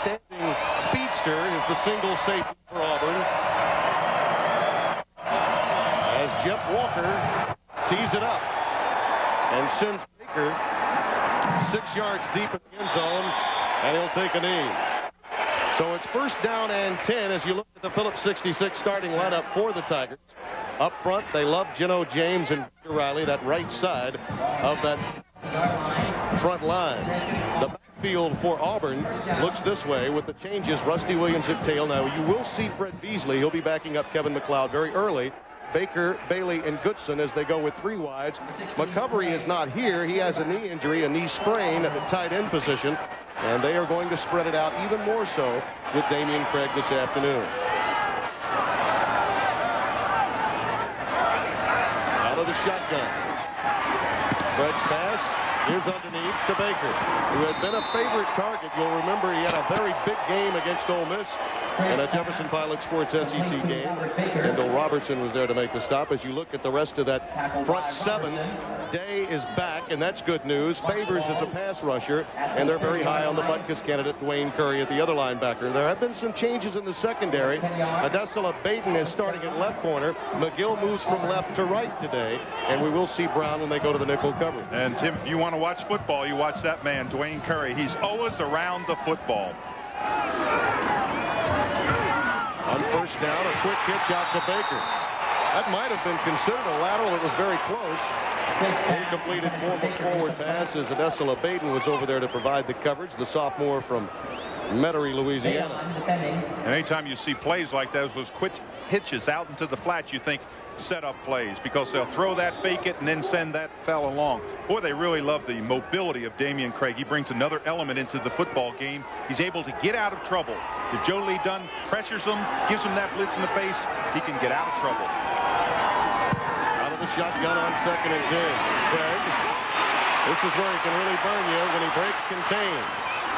outstanding speedster is the single safety for Auburn. As Jeff Walker tees it up and sends Baker 6 yards deep in the end zone, and he'll take a knee. So it's first down and 10 as you look at the Phillips 66 starting lineup for the Tigers. Up front, they love Geno James and Riley, that right side of that front line. The backfield for Auburn looks this way with the changes. Rusty Williams at tail. Now, you will see Fred Beasley. He'll be backing up Kevin McLeod very early. Baker, Bailey, and Goodson as they go with 3 wides. McCovery is not here. He has a knee injury, a knee sprain at the tight end position. And they are going to spread it out even more so with Damian Craig this afternoon. Out of the shotgun. Craig's pass is underneath to Baker, who had been a favorite target. You'll remember he had a very big game against Ole Miss in a Jefferson Pilot Sports SEC game. Kendall Robertson was there to make the stop. As you look at the rest of that front 7, Day is back, and that's good news. Favors is a pass rusher, and they're very high on the Butkus candidate, Dwayne Curry, at the other linebacker. There have been some changes in the secondary. Adesela Baden is starting at left corner. McGill moves from left to right today, and we will see Brown when they go to the nickel coverage. And Tim, if you want to watch football, you watch that man, Dwayne Curry. He's always around the football. On first down, a quick hitch out to Baker. That might have been considered a lateral. It was very close. Incompleted forward pass as Adesela Baden was over there to provide the coverage. The sophomore from Metairie, Louisiana. And anytime you see plays like those quick hitches out into the flat, you think set-up plays, because they'll throw that, fake it, and then send that fella along. Boy, they really love the mobility of Damian Craig. He brings another element into the football game. He's able to get out of trouble. If Joe Lee Dunn pressures him, gives him that blitz in the face, he can get out of trouble. Out of the shotgun on 2nd and 10. Craig, this is where he can really burn you when he breaks contain.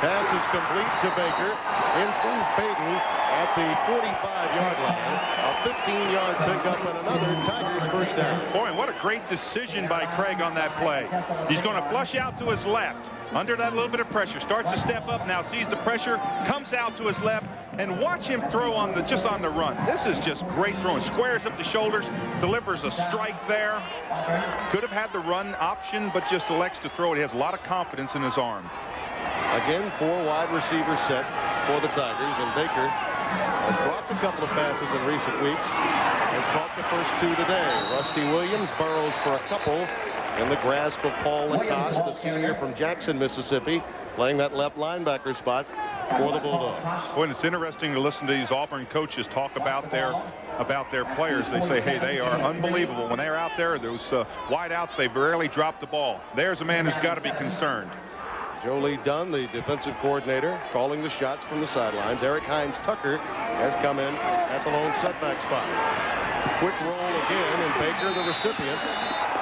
Pass is complete to Baker. In front of Baden at the 45-yard line. A 15-yard pickup and another Tigers first down. Boy, and what a great decision by Craig on that play. He's going to flush out to his left. Under that little bit of pressure. Starts to step up now, sees the pressure, comes out to his left, and watch him throw on just on the run. This is just great throwing. Squares up the shoulders, delivers a strike there. Could have had the run option, but just elects to throw it. He has a lot of confidence in his arm. Again, 4 wide receiver set for the Tigers, and Baker has dropped a couple of passes in recent weeks. Has caught the first 2 today. Rusty Williams burrows for a couple in the grasp of Paul Lacoste, the senior from Jackson, Mississippi, playing that left linebacker spot for the Bulldogs. Boy, and it's interesting to listen to these Auburn coaches talk about their players. They say, hey, they are unbelievable. When they're out there, those wideouts, they barely drop the ball. There's a man who's got to be concerned. Joe Lee Dunn, the defensive coordinator, calling the shots from the sidelines. Eric Hines Tucker has come in at the lone setback spot. Quick roll again, and Baker the recipient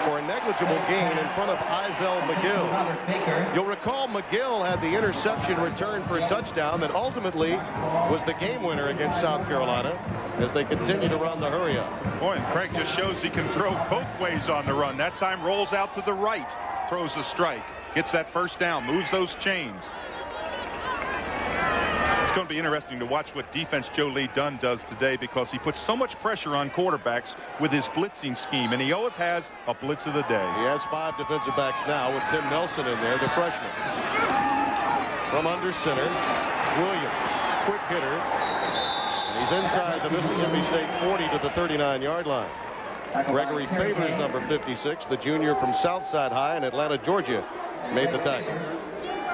for a negligible gain in front of Izell McGill. You'll recall McGill had the interception return for a touchdown that ultimately was the game winner against South Carolina as they continue to run the hurry up. Boy, and Craig just shows he can throw both ways on the run. That time rolls out to the right, throws a strike. Gets that first down, moves those chains. It's going to be interesting to watch what defense Joe Lee Dunn does today, because he puts so much pressure on quarterbacks with his blitzing scheme, and he always has a blitz of the day. He has 5 defensive backs now with Tim Nelson in there, the freshman. From under center, Williams, quick hitter. And he's inside the Mississippi State 40 to the 39-yard line. Gregory Favors, number 56, the junior from Southside High in Atlanta, Georgia, made the tackle.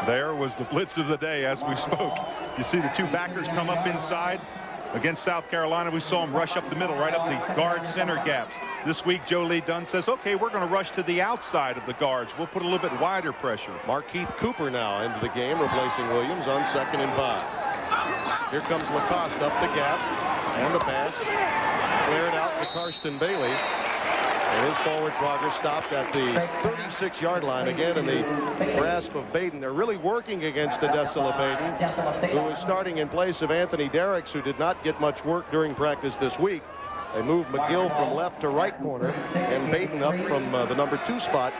There was the blitz of the day as we spoke. You see the 2 backers come up inside. Against South Carolina, we saw them rush up the middle, right up the guard center gaps. This week, Joe Lee Dunn says, okay, we're going to rush to the outside of the guards. We'll put a little bit wider pressure. Markeith Cooper now into the game, replacing Williams on 2nd and 5. Here comes Lacoste up the gap, and the pass flared out to Karsten Bailey. And his forward progress stopped at the 36-yard line, again in the grasp of Baden. They're really working against Adesela Baden, who is starting in place of Anthony Derricks, who did not get much work during practice this week. They moved McGill from left to right corner, and Baden up from the number 2 spot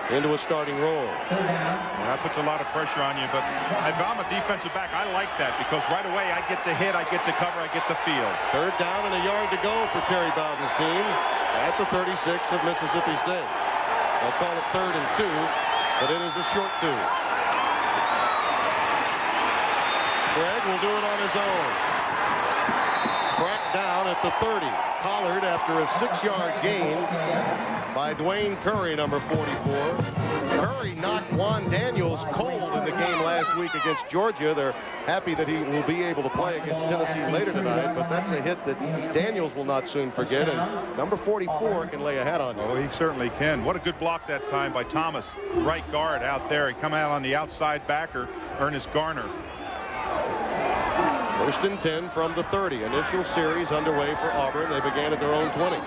into a starting role. That puts a lot of pressure on you, but if I'm a defensive back, I like that because right away I get the hit, I get the cover, I get the field. Third down and a yard to go for Terry Bowden's team at the 36 of Mississippi State. They'll call it 3rd and 2, but it is a short 2. Craig will do it on his own. Cracked down at the 30. Collared after a 6-yard gain by Dwayne Curry, number 44. Curry knocked Juan Daniels cold in the game last week against Georgia. They're happy that he will be able to play against Tennessee later tonight, but that's a hit that Daniels will not soon forget, and number 44 can lay a hat on you. Oh, he certainly can. What a good block that time by Thomas, right guard out there. He come out on the outside backer, Ernest Garner. 1st and 10 from the 30. Initial series underway for Auburn. They began at their own 20.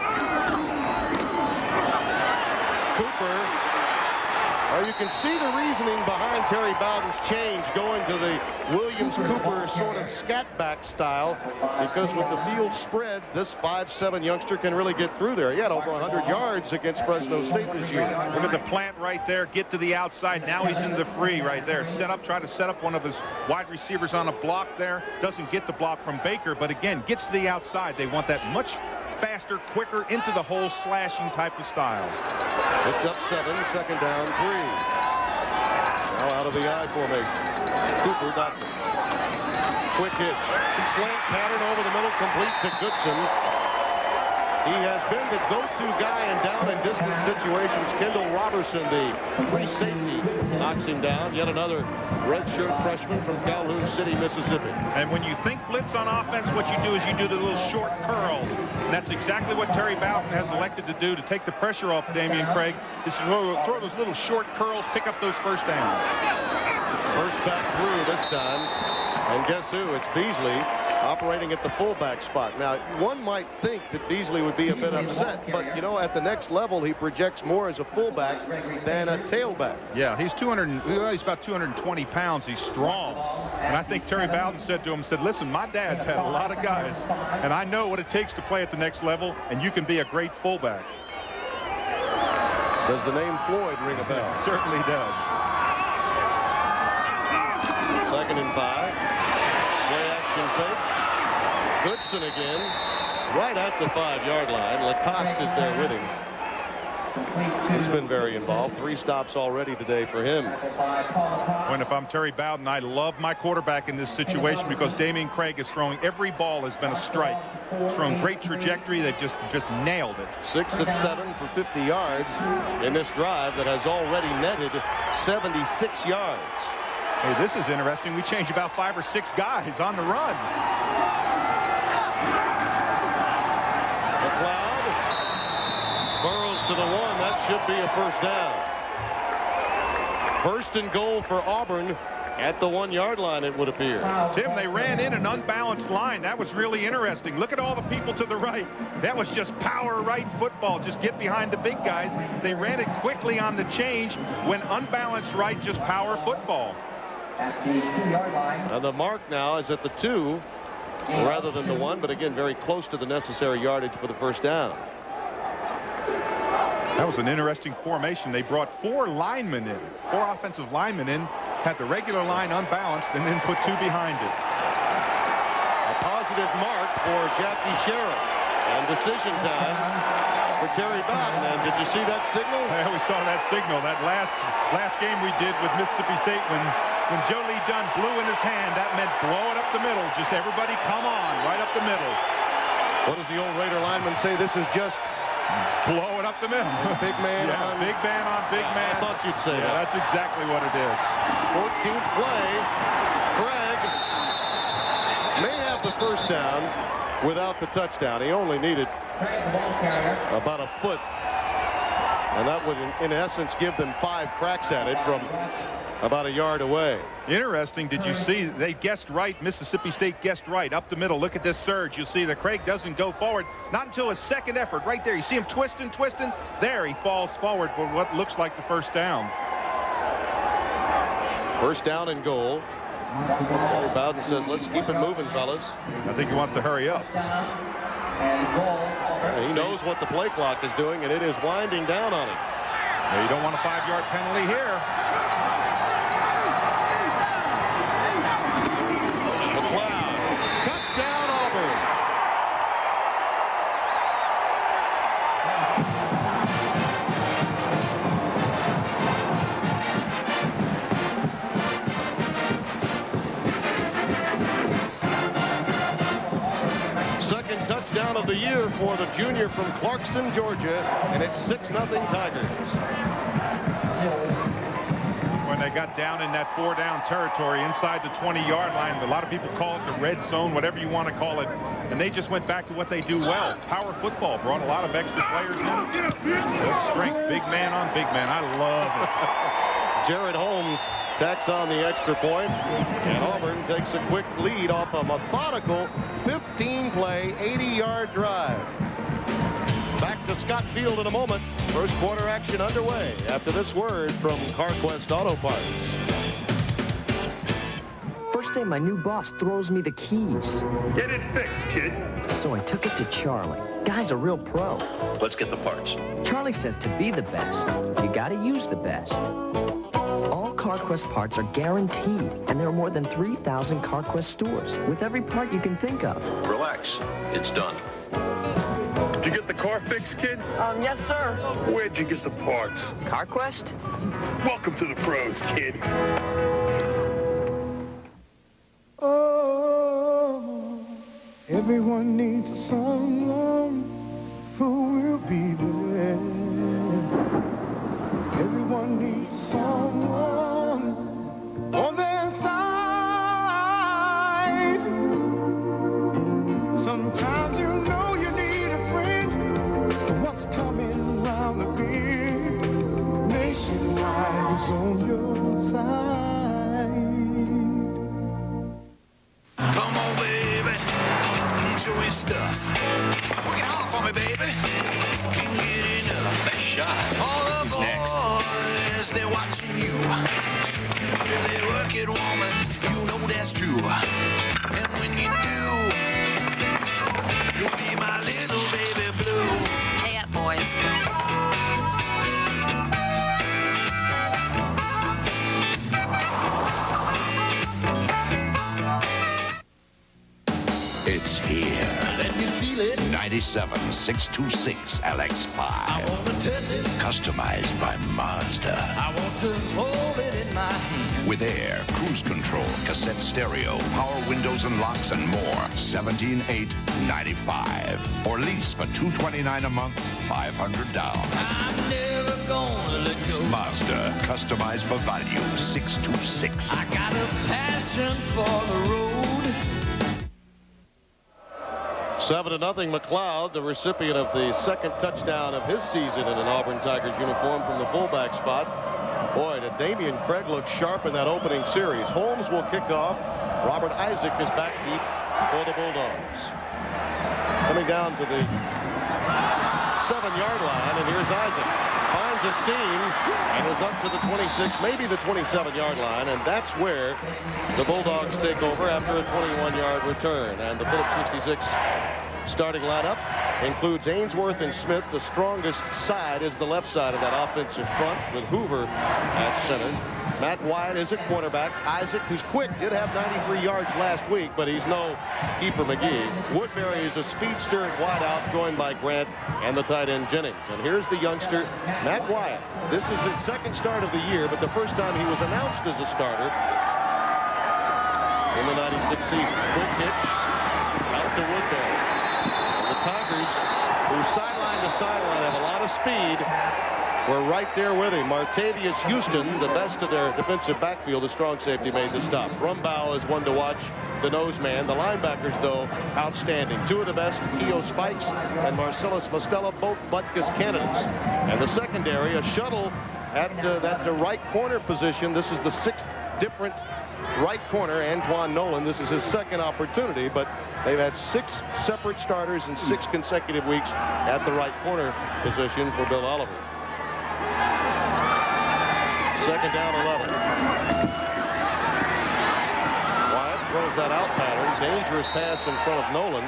Cooper. Well, you can see the reasoning behind Terry Bowden's change going to the Williams-Cooper sort of scat back style, because with the field spread, this 5'7" youngster can really get through there. He had over 100 yards against Fresno State this year. Look at the plant right there. Get to the outside. Now he's in the free right there. Try to set up one of his wide receivers on a block there. Doesn't get the block from Baker, but again, gets to the outside. They want that much faster, quicker, into the hole, slashing type of style. Picked up 7, 2nd down, 3. Now out of the I formation. Cooper Dotson. Quick hitch. Slant pattern over the middle, complete to Goodson. He has been the go-to guy in down and distance situations. Kendall Robertson, the free safety, knocks him down. Yet another redshirt freshman from Calhoun City, Mississippi. And when you think blitz on offense, what you do is you do the little short curls. And that's exactly what Terry Bowden has elected to do to take the pressure off Damian Craig, is to throw those little short curls, pick up those first downs. First back through this time. And guess who? It's Beasley operating at the fullback spot. Now, one might think that Beasley would be a bit upset, but, you know, at the next level, he projects more as a fullback than a tailback. Yeah, he's about 220 pounds. He's strong. And I think Terry Bowden said to him, listen, my dad's had a lot of guys, and I know what it takes to play at the next level, and you can be a great fullback. Does the name Floyd ring a bell? It certainly does. 2nd and 5. Play action fake. Goodson again, right at the 5-yard line. Lacoste is there with him. He's been very involved. 3 stops already today for him. When if I'm Terry Bowden, I love my quarterback in this situation because Damian Craig is throwing every ball has been a strike. He's throwing great trajectory. They just nailed it. 6 of 7 for 50 yards in this drive that has already netted 76 yards. Hey, this is interesting. We changed about 5 or 6 guys on the run. McLeod burrows to the 1. That should be a first down. 1st and goal for Auburn at the 1-yard line, it would appear. Tim, they ran in an unbalanced line. That was really interesting. Look at all the people to the right. That was just power right football. Just get behind the big guys. They ran it quickly on the change. When unbalanced right, just power football. At the 2-yard line. And the mark now is at the 2 rather than the 1, but again, very close to the necessary yardage for the first down. That was an interesting formation. They brought 4 linemen in, 4 offensive linemen in, had the regular line unbalanced, and then put 2 behind it. A positive mark for Jackie Sherrill. And decision time for Terry Bowden. And did you see that signal? Yeah, we saw that signal. That last game we did with Mississippi State when Joe Lee Dunn blew in his hand, that meant blow it up the middle. Just everybody come on, right up the middle. What does the old Raider lineman say? This is just blow it up the middle. Big man yeah, on big man on big man. I thought you'd say that. That's exactly what it is. 14th play. Craig may have the first down without the touchdown. He only needed about a foot. And that would, in essence, give them 5 cracks at it from about a yard away. Interesting. Did you see they guessed right? Mississippi State guessed right up the middle. Look at this surge. You'll see that Craig doesn't go forward. Not until his second effort right there. You see him twisting. There he falls forward for what looks like the first down. First down and goal. Terry Bowden says, let's keep it moving, fellas. I think he wants to hurry up. He knows what the play clock is doing, and it is winding down on him. You don't want a 5-yard penalty here. McLeod, touchdown Auburn. Second touchdown of the year for the junior from Clarkston, Georgia, and it's 6-0 Tigers. When they got down in that 4-down territory inside the 20-yard line, a lot of people call it the red zone, whatever you want to call it, and they just went back to what they do well. Power football brought a lot of extra players in. Just strength, big man on big man. I love it. Jared Holmes tacks on the extra point, and Auburn takes a quick lead off a methodical 15-play, 80-yard drive. Back to Scott Field in a moment. First quarter action underway after this word from CarQuest Auto Parts. First day my new boss throws me the keys. Get it fixed, kid. So I took it to Charlie. Guy's a real pro. Let's get the parts. Charlie says to be the best, you gotta use the best. All CarQuest parts are guaranteed, and there are more than 3,000 CarQuest stores with every part you can think of. Relax. It's done. Did you get the car fixed, kid? Yes, sir. Where'd you get the parts? CarQuest? Welcome to the pros, kid. Oh, everyone needs someone who will be there. Everyone needs someone on their side. Sometimes you know you need a friend. What's coming round the bend? Nationwide is on your side. Come on, baby, show your stuff. Work it hard for me, baby. Can't get enough. That shot. All the boys, next. They're watching you. You really work it, woman. You know that's true. And when you do, you'll be my little baby blue. Hey up, boys. It's here. Let me feel it. 97-626 LX5. I want to touch it. Customized by Mazda. I want to hold it in my hand. With air, cruise control, cassette stereo, power windows and locks, and more. $17,895. Or lease for $229 a month, $500 down. I'm never gonna let go. Mazda, customized for value, 626. I got a passion for the road. 7-0 McLeod, the recipient of the second touchdown of his season in an Auburn Tigers uniform from the fullback spot. Boy, did Damian Craig look sharp in that opening series. Holmes will kick off. Robert Isaac is back deep for the Bulldogs. Coming down to the 7-yard line, and here's Isaac. Finds a seam and is up to the 26, maybe the 27-yard line, and that's where the Bulldogs take over after a 21-yard return. And the Phillips 66 starting lineup includes Ainsworth and Smith. The strongest side is the left side of that offensive front with Hoover at center. Matt Wyatt is at quarterback. Isaac, who's quick, did have 93 yards last week, but he's no Keeper McGee. Woodbury is a speedster at wideout, joined by Grant and the tight end Jennings. And here's the youngster, Matt Wyatt. This is his second start of the year, but the first time he was announced as a starter in the 96 season. Quick hitch out to Woodbury. The Tigers, who sideline to sideline have a lot of speed, were right there with him. Martavius Houston, the best of their defensive backfield, the strong safety, made the stop. Brumbaugh is one to watch, the nose man. The linebackers, though, outstanding. Two of the best, Keo Spikes and Marcellus Mostella, both Butkus candidates. And the secondary, a shuttle at that right corner position. This is the sixth different right corner, Antoine Nolan. This is his second opportunity, but they've had 6 separate starters in 6 consecutive weeks at the right corner position for Bill Oliver. Second down 11. Wyatt throws that out pattern. Dangerous pass in front of Nolan.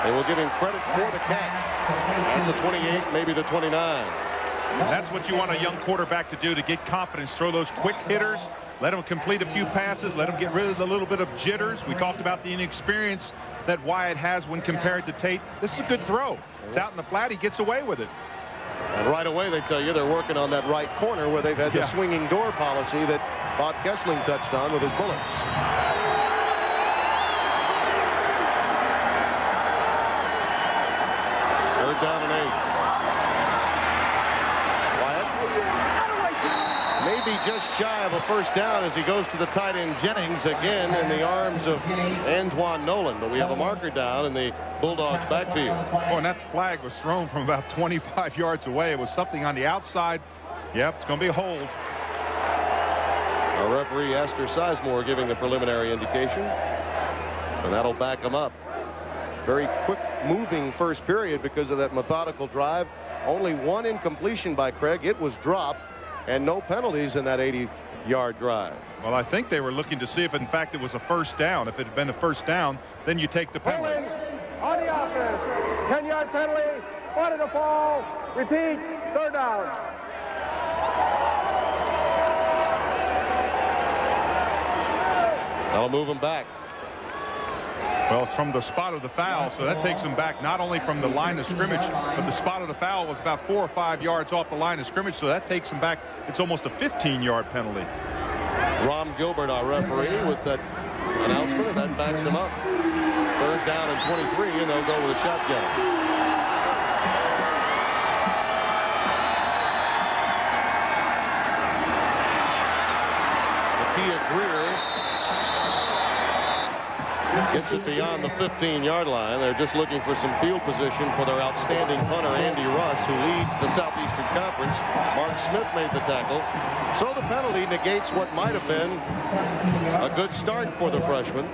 They will give him credit for the catch at the 28, maybe the 29. And that's what you want a young quarterback to do, to get confidence, throw those quick hitters, let him complete a few passes, let him get rid of the little bit of jitters. We talked about the inexperience that Wyatt has when compared to Tate. This is a good throw. It's out in the flat. He gets away with it. And right away they tell you they're working on that right corner where they've had the swinging door policy that Bob Kessling touched on with his bullets. Third down and 8. Maybe just shy of a first down as he goes to the tight end Jennings again in the arms of Antoine Nolan. But we have a marker down in the Bulldogs backfield. Oh, and that flag was thrown from about 25 yards away. It was something on the outside. Yep, it's going to be a hold. Our referee Astor Sizemore giving the preliminary indication. And that'll back him up. Very quick moving first period because of that methodical drive. Only one incompletion by Craig. It was dropped. And no penalties in that 80-yard drive. Well, I think they were looking to see if, in fact, it was a first down. If it had been a first down, then you take the penalty. On the offense. 10-yard penalty. Spotted a fall. Repeat. Third down. That'll move him back. Well, it's from the spot of the foul, so that takes him back not only from the line of scrimmage, but the spot of the foul was about 4 or 5 yards off the line of scrimmage, so that takes him back. It's almost a 15-yard penalty. Rom Gilbert, our referee, with that announcement, and that backs him up. Third down and 23, and they'll go with a shotgun. Nakia Greer gets it beyond the 15-yard line. They're just looking for some field position for their outstanding punter, Andy Russ, who leads the Southeastern Conference. Mark Smith made the tackle. So the penalty negates what might have been a good start for the freshman.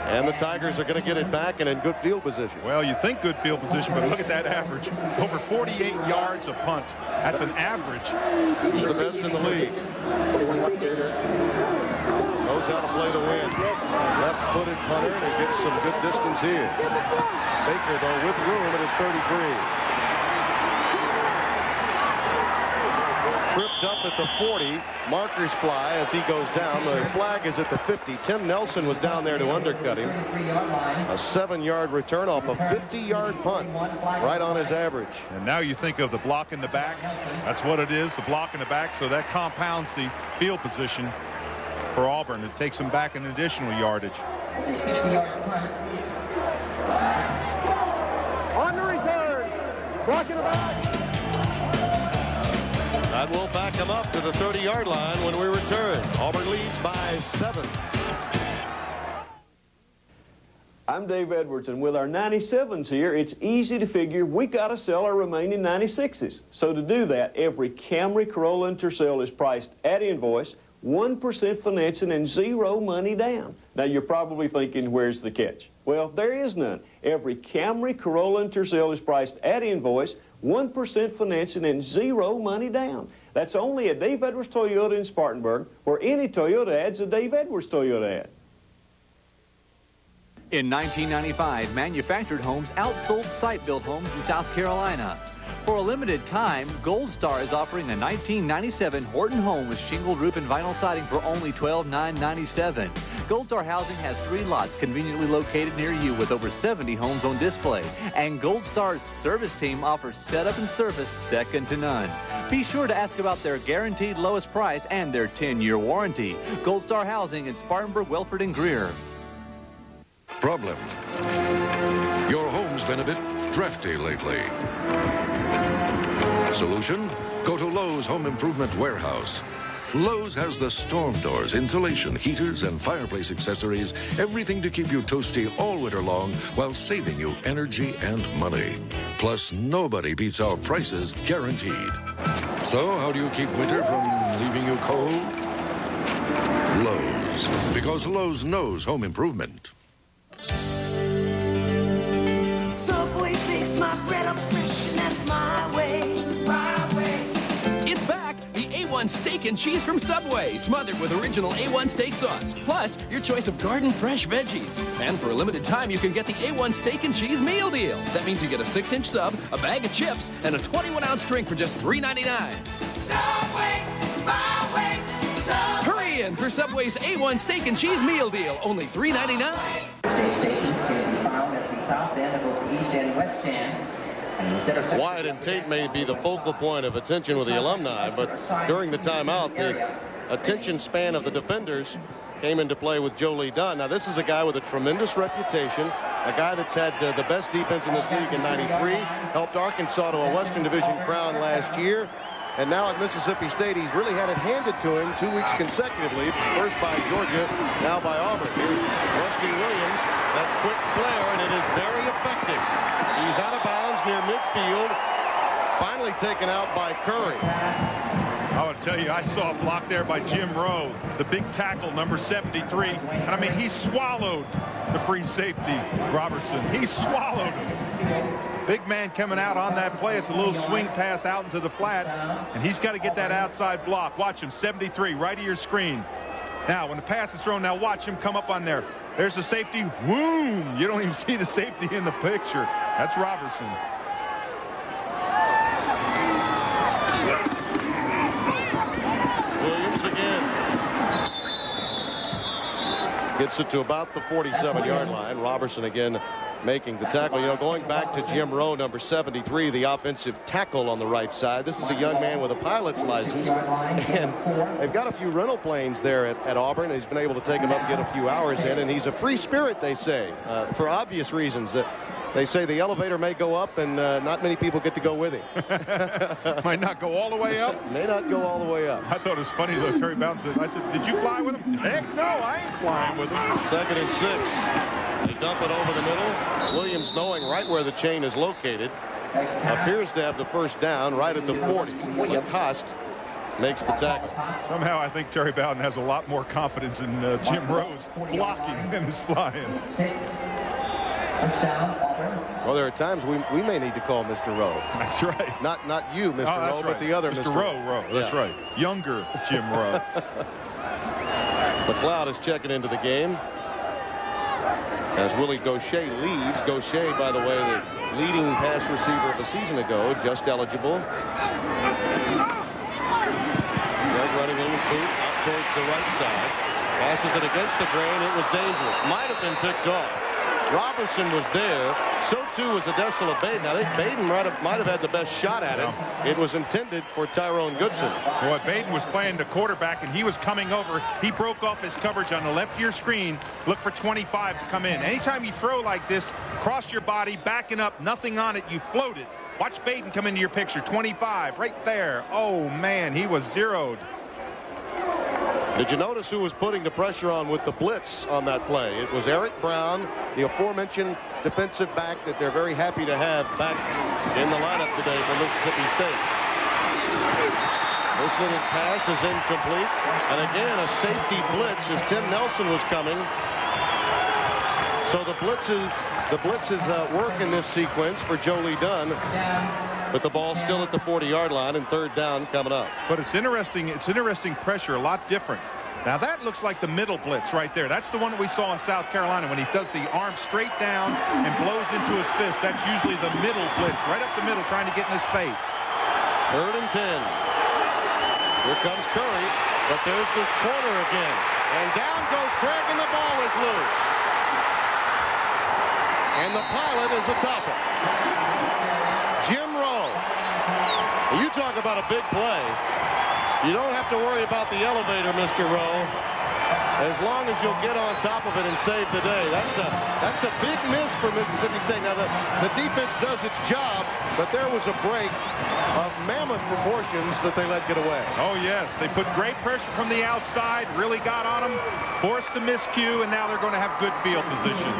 And the Tigers are going to get it back and in good field position. Well, you think good field position, but look at that average. Over 48 yards a punt. That's an average. He's the best in the league. Knows how to play the wind. Left-footed punter, and he gets some good distance here. Baker, though, with room at his 33. Tripped up at the 40. Markers fly as he goes down. The flag is at the 50. Tim Nelson was down there to undercut him. A 7-yard return off a 50-yard punt. Right on his average. And now you think of the block in the back. That's what it is, the block in the back. So that compounds the field position for Auburn. It takes them back an additional yardage. On the return. Blocking the back. That will back him up to the 30-yard line when we return. Auburn leads by 7. I'm Dave Edwards, and with our 97s here, it's easy to figure we got to sell our remaining 96s. So to do that, every Camry, Corolla, and Tercel is priced at invoice, 1% financing, and 0 money down. Now, you're probably thinking, where's the catch? Well, there is none. Every Camry, Corolla, and Tercel is priced at invoice, 1% financing, and 0 money down. That's only at Dave Edwards Toyota in Spartanburg, where any Toyota ad's a Dave Edwards Toyota ad. In 1995, Manufactured Homes outsold site-built homes in South Carolina. For a limited time, Gold Star is offering a 1997 Horton home with shingled roof and vinyl siding for only $12,997. Gold Star Housing has 3 lots conveniently located near you with over 70 homes on display. And Gold Star's service team offers setup and service second to none. Be sure to ask about their guaranteed lowest price and their 10-year warranty. Gold Star Housing in Spartanburg, Welford, and Greer. Problem. Your home's been a bit drafty lately. Solution? Go to Lowe's Home Improvement Warehouse. Lowe's has the storm doors, insulation, heaters, and fireplace accessories, everything to keep you toasty all winter long while saving you energy and money. Plus, nobody beats our prices guaranteed. So, how do you keep winter from leaving you cold? Lowe's, because Lowe's knows home improvement. Subway bakes my bread up fresh, and that's my way. My way. It's back, the A1 Steak steak and cheese from Subway, smothered with original A1 steak sauce. Plus, your choice of garden fresh veggies. And for a limited time, you can get the A1 steak and cheese meal deal. That means you get a 6-inch sub, a bag of chips, and a 21-ounce drink for just $3.99. Subway, my way, Subway. Hurry in for Subway's A1 steak and cheese meal deal, only $3.99. Stations can be found at the south end of both the east and west stands. Wyatt and Tate may be the focal point of attention with the alumni, but during the timeout, the attention span of the defenders came into play with Joe Lee Dunn. Now, this is a guy with a tremendous reputation, a guy that's had the best defense in this league in '93, helped Arkansas to a Western Division crown last year, and now at Mississippi State, he's really had it handed to him 2 weeks consecutively, first by Georgia, now by Auburn. Here's Rusty Williams, that quick flare, and it is very effective. He's out of bounds near midfield, finally taken out by Curry. I would tell you, I saw a block there by Jim Rowe, the big tackle, number 73. And I mean, he swallowed the free safety, Robertson. He swallowed him. Big man coming out on that play. It's a little swing pass out into the flat, and he's got to get that outside block. Watch him, 73, right of your screen. Now, when the pass is thrown, now watch him come up on there. There's the safety. Boom! You don't even see the safety in the picture. That's Robertson. Williams again. Gets it to about the 47-yard line. Robertson again making the tackle. You know, going back to Jim Rowe, number 73, the offensive tackle on the right side. This is a young man with a pilot's license, and they've got a few rental planes there at Auburn. He's been able to take them up and get a few hours in, and he's a free spirit, they say, for obvious reasons. They say the elevator may go up, and not many people get to go with him. Might not go all the way up. May not go all the way up. I thought it was funny, though. Terry Bowden said, I said, did you fly with him? Heck no, I ain't flying with him. 2nd and 6. They dump it over the middle. Williams, knowing right where the chain is located, appears to have the first down right at the 40. Lacoste makes the tackle. Somehow I think Terry Bowden has a lot more confidence in Jim Rowe's blocking than his flying. Well, there are times we may need to call Mr. Rowe. That's right. Not you, Mr. Rowe, but the other Mr. Rowe. That's right. Younger Jim Rowe. McLeod is checking into the game as Willie Gaucher leaves. Gaucher, by the way, the leading pass receiver of a season ago, just eligible. Greg running in the boot out towards the right side. Passes it against the grain. It was dangerous. Might have been picked off. Robertson was there. So too was Adesela Baden. I think Baden might have had the best shot at it. It was intended for Tyrone Goodson. Boy, Baden was playing the quarterback, and he was coming over. He broke off his coverage on the left of your screen. Look for 25 to come in. Anytime you throw like this, cross your body, backing up, nothing on it, you float it. Watch Baden come into your picture. 25 right there. Oh, man, he was zeroed. Did you notice who was putting the pressure on with the blitz on that play? It was Eric Brown, the aforementioned defensive back that they're very happy to have back in the lineup today for Mississippi State. This little pass is incomplete. And again, a safety blitz as Tim Nelson was coming. So the blitzes work in this sequence for Joe Lee Dunn. But the ball's still at the 40-yard line, and 3rd down coming up. But it's interesting pressure, a lot different. Now that looks like the middle blitz right there. That's the one that we saw in South Carolina when he does the arm straight down and blows into his fist. That's usually the middle blitz, right up the middle, trying to get in his face. 3rd and 10. Here comes Curry, but there's the corner again. And down goes Craig, and the ball is loose. And the pilot is atop it. Jim Rowe. You talk about a big play. You don't have to worry about the elevator, Mr. Rowe. As long as you'll get on top of it and save the day. That's a big miss for Mississippi State. Now, the defense does its job, but there was a break of mammoth proportions that they let get away. Oh, yes. They put great pressure from the outside, really got on them, forced the miscue, and now they're going to have good field position.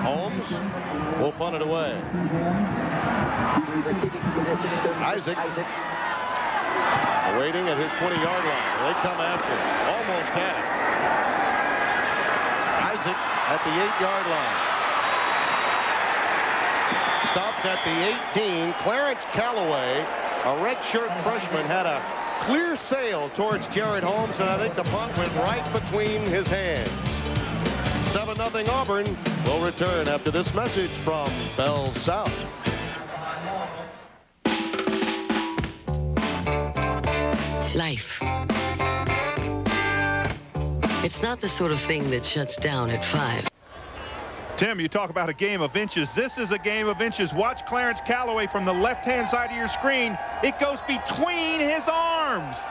Holmes will punt it away. Isaac waiting at his 20-yard line. They come after him. Almost had it. Isaac at the 8-yard line. Stopped at the 18. Clarence Callaway, a redshirt freshman, had a clear sail towards Jared Holmes, and I think the punt went right between his hands. 7-0 Auburn will return after this message from Bell South. Life. It's not the sort of thing that shuts down at 5. Tim, you talk about a game of inches. This is a game of inches. Watch Clarence Calloway from the left-hand side of your screen. It goes between his arms.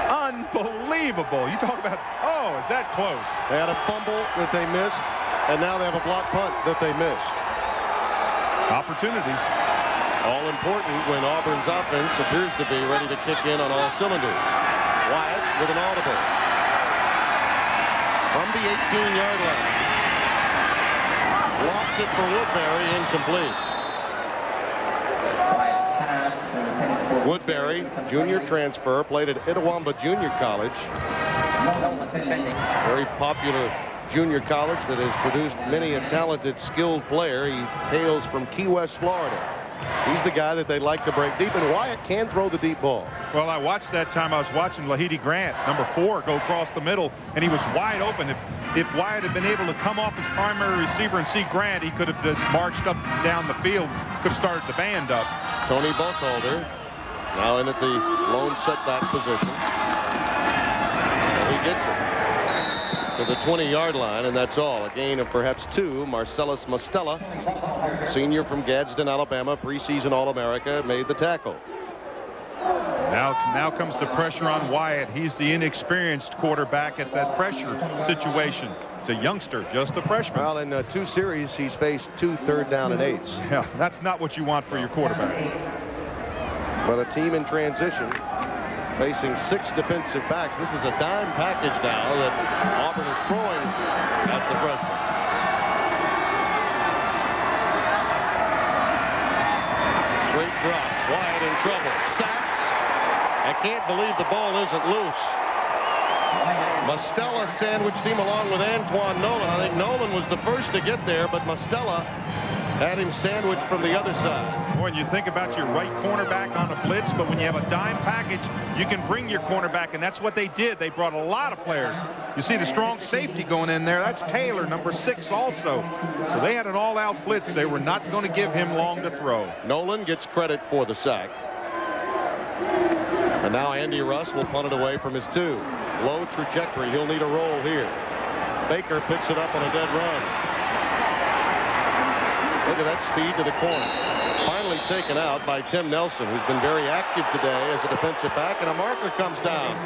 Unbelievable. You talk about, oh, is that close? They had a fumble that they missed, and now they have a block punt that they missed. Opportunities. All important when Auburn's offense appears to be ready to kick in on all cylinders. Wyatt with an audible. From the 18-yard line. Lofts it for Woodbury, incomplete. Woodbury, junior transfer, played at Itawamba Junior College. Very popular junior college that has produced many a talented, skilled player. He hails from Key West, Florida. He's the guy that they like to break deep, and Wyatt can throw the deep ball. Well, I watched that time. I was watching Lahidi Grant, number 4, go across the middle, and he was wide open. If Wyatt had been able to come off his primary receiver and see Grant, he could have just marched up and down the field, could have started the band up. Tony Buckholder now in at the lone setback position. So he gets it to the 20-yard line, and that's all. A gain of perhaps 2. Marcellus Mostella, senior from Gadsden, Alabama, preseason All-America, made the tackle. Now comes the pressure on Wyatt. He's the inexperienced quarterback at that pressure situation. He's a youngster, just a freshman. Well, in 2 series, he's faced 2 third down and 8s. Yeah, that's not what you want for your quarterback. But a team in transition, facing 6 defensive backs. This is a dime package now that Auburn is throwing at the freshman. Straight drop. Wyatt in trouble. Sack. I can't believe the ball isn't loose. Mostella sandwiched him along with Antoine Nolan. I think Nolan was the first to get there, but Mostella had him sandwiched from the other side. When you think about your right cornerback on a blitz, but when you have a dime package, you can bring your cornerback, and that's what they did. They brought a lot of players. You see the strong safety going in there. That's Taylor, number 6 also. So they had an all-out blitz. They were not going to give him long to throw. Nolan gets credit for the sack. And now Andy Russ will punt it away from his 2. Low trajectory. He'll need a roll here. Baker picks it up on a dead run. Look at that speed to the corner. Finally taken out by Tim Nelson, who's been very active today as a defensive back, and a marker comes down.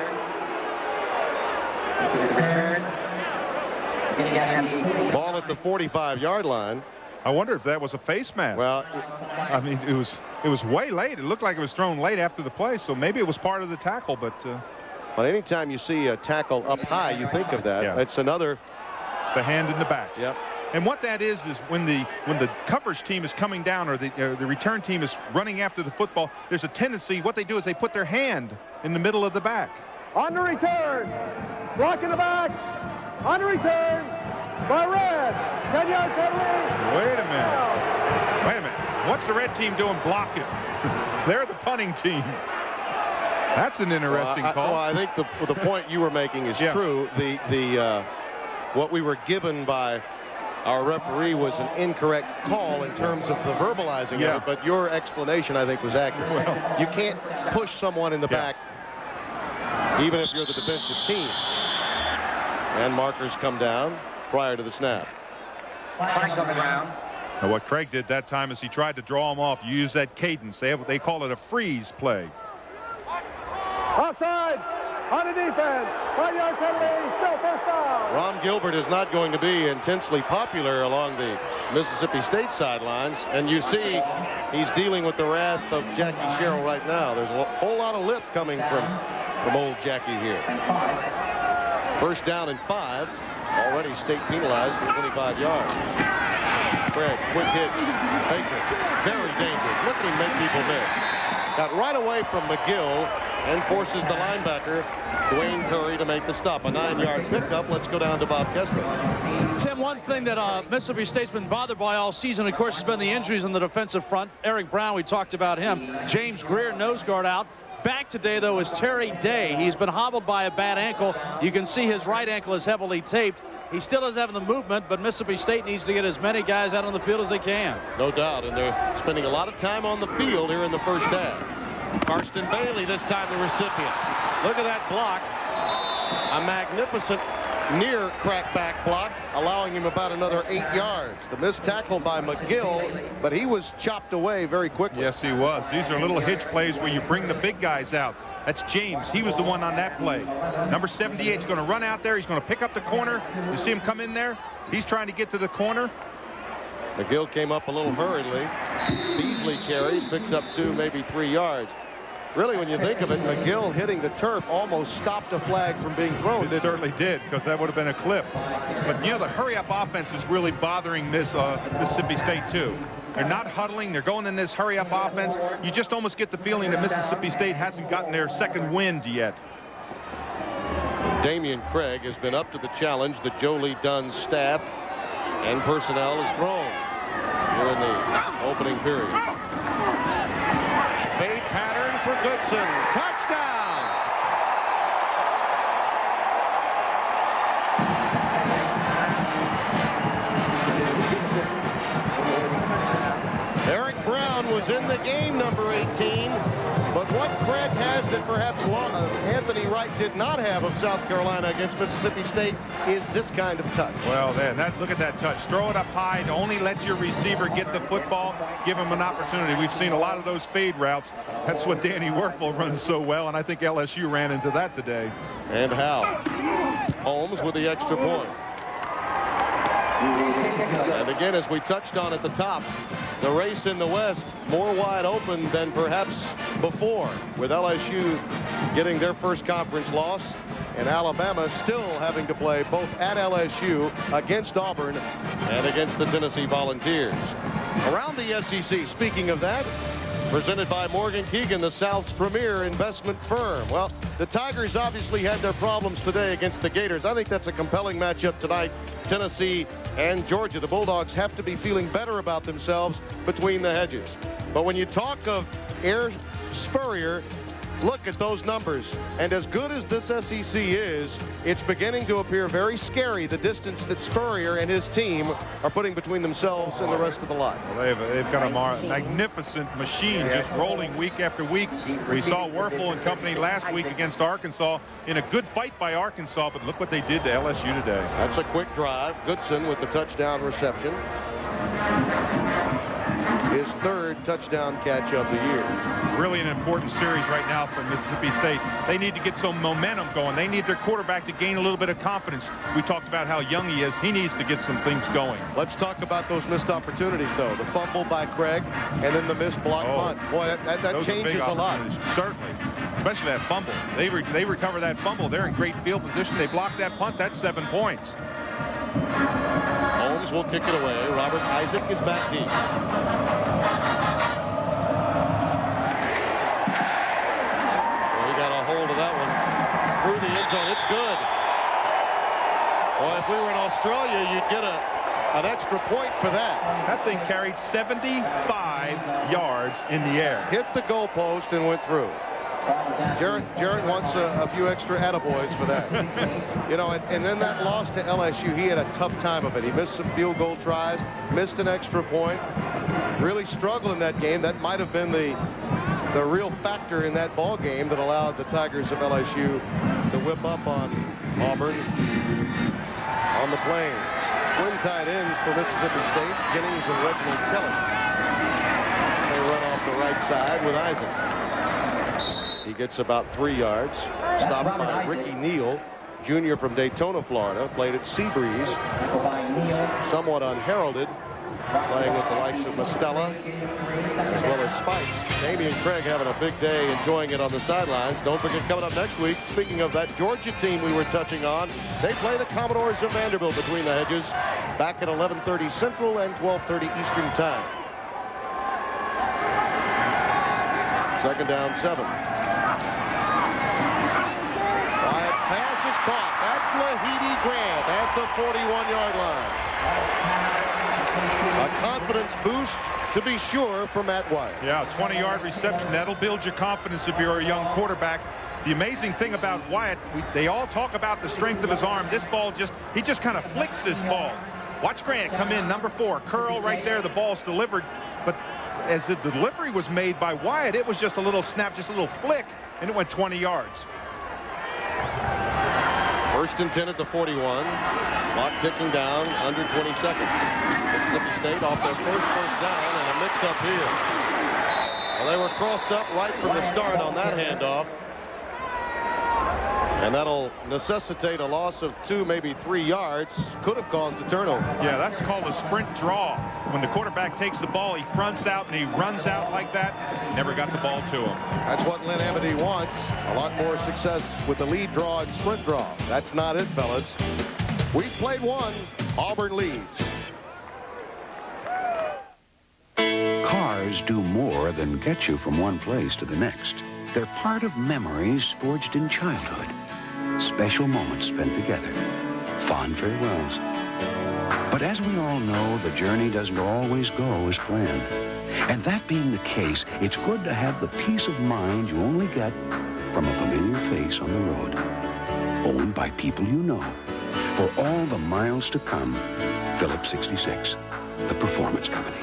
Ball at the 45-yard line. I wonder if that was a face mask. Well, I mean, it was way late. It looked like it was thrown late after the play, so maybe it was part of the tackle, but but anytime you see a tackle up high, you think of that. Yeah. It's another. It's the hand in the back. Yep. And what that is when the coverage team is coming down, or the return team is running after the football, there's a tendency, what they do is they put their hand in the middle of the back. On the return, block in the back, on the return, by Red, 10-yard penalty. Wait a minute. What's the red team doing blocking? They're the punting team. That's an interesting call. Well, I think the point you were making is true. What we were given by our referee was an incorrect call in terms of the verbalizing of it, but your explanation, I think, was accurate. Well, you can't push someone in the back, even if you're the defensive team. And markers come down prior to the snap. Now, what Craig did that time is he tried to draw him off, use that cadence. They call it a freeze play. Offside on the defense. 5-yard penalty, still first down. Ron Gilbert is not going to be intensely popular along the Mississippi State sidelines, and you see he's dealing with the wrath of Jackie Sherrill right now. There's a whole lot of lip coming from old Jackie here. First down and 5. Already State penalized for 25 yards. Craig, quick hitch. Baker, very dangerous. Look at him make people miss. Got right away from McGill and forces the linebacker, Dwayne Curry, to make the stop. A 9-yard pickup. Let's go down to Bob Kessler. Tim, one thing that Mississippi State's been bothered by all season, of course, has been the injuries on the defensive front. Eric Brown, we talked about him. James Greer, nose guard, out. Back today, though, is Terry Day. He's been hobbled by a bad ankle. You can see his right ankle is heavily taped. He still doesn't have the movement, but Mississippi State needs to get as many guys out on the field as they can. No doubt, and they're spending a lot of time on the field here in the first half. Karsten Bailey, this time the recipient. Look at that block. A magnificent near crackback block, allowing him about another 8 yards. The missed tackle by McGill, but he was chopped away very quickly. Yes, he was. These are little hitch plays where you bring the big guys out. That's James. He was the one on that play. Number 78 is going to run out there. He's going to pick up the corner. You see him come in there? He's trying to get to the corner. McGill came up a little hurriedly. Beasley carries, picks up 2, maybe 3 yards. Really, when you think of it, McGill hitting the turf almost stopped a flag from being thrown. It certainly did, because that would have been a clip. But, you know, the hurry-up offense is really bothering Mississippi State, too. They're not huddling. They're going in this hurry-up offense. You just almost get the feeling that Mississippi State hasn't gotten their second wind yet. Damian Craig has been up to the challenge that Joe Lee Dunn's staff and personnel has thrown here in the opening period. Fade pattern for Goodson. Touchdown! Eric Brown was in the game, number 18. But what Craig has that perhaps Anthony Wright did not have of South Carolina against Mississippi State is this kind of touch. Well, then, look at that touch. Throw it up high. Only let your receiver get the football. Give him an opportunity. We've seen a lot of those fade routes. That's what Danny Werfel runs so well, and I think LSU ran into that today. And how? Holmes with the extra point. And again, as we touched on at the top, the race in the West more wide open than perhaps before, with LSU getting their first conference loss and Alabama still having to play both at LSU, against Auburn, and against the Tennessee Volunteers. Around the SEC, speaking of that, presented by Morgan Keegan, the South's premier investment firm. Well, the Tigers obviously had their problems today against the Gators. I think that's a compelling matchup tonight, Tennessee and Georgia. The Bulldogs have to be feeling better about themselves between the hedges. But when you talk of Air Spurrier, look at those numbers. And as good as this SEC is, it's beginning to appear very scary, the distance that Spurrier and his team are putting between themselves and the rest of the lot. Well, they've got a magnificent machine just rolling week after week. We saw Werfel and company last week against Arkansas in a good fight by Arkansas, but look what they did to LSU today. That's a quick drive. Goodson with the touchdown reception. His third touchdown catch of the year. Really an important series right now for Mississippi State. They need to get some momentum going. They need their quarterback to gain a little bit of confidence. We talked about how young he is. He needs to get some things going. Let's talk about those missed opportunities, though. The fumble by Craig and then the missed block punt. Boy, that changes a lot. Certainly, especially that fumble. They recover that fumble. They're in great field position. They block that punt. That's 7 points. Holmes will kick it away. Robert Isaac is back deep. Well, he got a hold of that one through the end zone. It's good. Well, if we were in Australia, you'd get an extra point for that. That thing carried 75 yards in the air. Hit the goalpost and went through. Jarrett wants a few extra attaboys for that. You know, and then that loss to LSU, he had a tough time of it. He missed some field goal tries, missed an extra point, really struggled in that game. That might have been the real factor in that ball game that allowed the Tigers of LSU to whip up on Auburn on the Plains. Twin tight ends for Mississippi State, Jennings and Reginald Kelly. They run off the right side with Isaac. He gets about 3 yards. Stopped by Ricky Neal, junior from Daytona, Florida. Played at Seabreeze. Somewhat unheralded. Playing with the likes of Mostella as well as Spikes. Damian Craig having a big day, enjoying it on the sidelines. Don't forget, coming up next week, speaking of that Georgia team we were touching on, they play the Commodores of Vanderbilt between the hedges back at 11:30 Central and 12:30 Eastern Time. Second down, 7. caught. That's Lahidi Grant at the 41-yard line. A confidence boost, to be sure, for Matt Wyatt. Yeah, 20-yard reception. That'll build your confidence if you're a young quarterback. The amazing thing about Wyatt, they all talk about the strength of his arm. This ball he just kind of flicks this ball. Watch Grant come in, number 4. Curl right there, the ball's delivered. But as the delivery was made by Wyatt, it was just a little snap, just a little flick, and it went 20 yards. 1st and 10 at the 41. Clock ticking down, under 20 seconds. Mississippi State off their first down, and a mix-up here. Well, they were crossed up right from the start on that handoff. And that'll necessitate a loss of 2, maybe 3 yards. Could have caused a turnover. Yeah, that's called a sprint draw. When the quarterback takes the ball, he fronts out and he runs out like that. Never got the ball to him. That's what Lynn Amity wants. A lot more success with the lead draw and sprint draw. That's not it, fellas. We've played one. Auburn leads. Cars do more than get you from one place to the next. They're part of memories forged in childhood. Special moments spent together. Fond farewells. But as we all know, the journey doesn't always go as planned. And that being the case, it's good to have the peace of mind you only get from a familiar face on the road. Owned by people you know. For all the miles to come, Phillips 66, the performance company.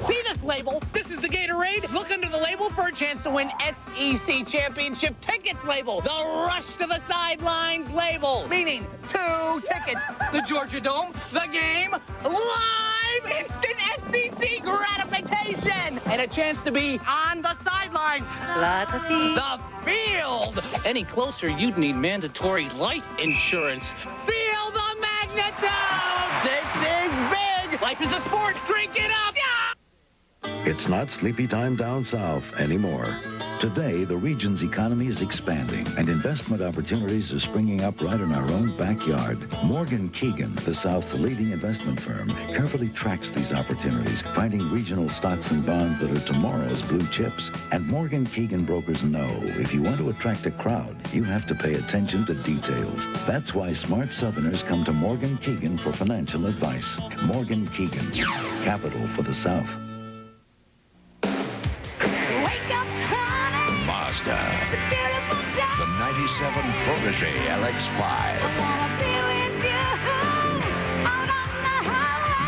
See this label? This is the Gatorade. Look under the label for a chance to win SEC Championship tickets label. The rush to the sidelines label. Meaning 2 tickets. The Georgia Dome, the game, live instant SEC gratification. And a chance to be on the sidelines. The field. Any closer, you'd need mandatory life insurance. Feel the magnitude. This is big. Life is a sport. Drink it up. It's not sleepy time down south anymore. Today, the region's economy is expanding, and investment opportunities are springing up right in our own backyard. Morgan Keegan, the South's leading investment firm, carefully tracks these opportunities, finding regional stocks and bonds that are tomorrow's blue chips. And Morgan Keegan brokers know if you want to attract a crowd, you have to pay attention to details. That's why smart Southerners come to Morgan Keegan for financial advice. Morgan Keegan, capital for the South. Mazda. The 97 Protege LX5.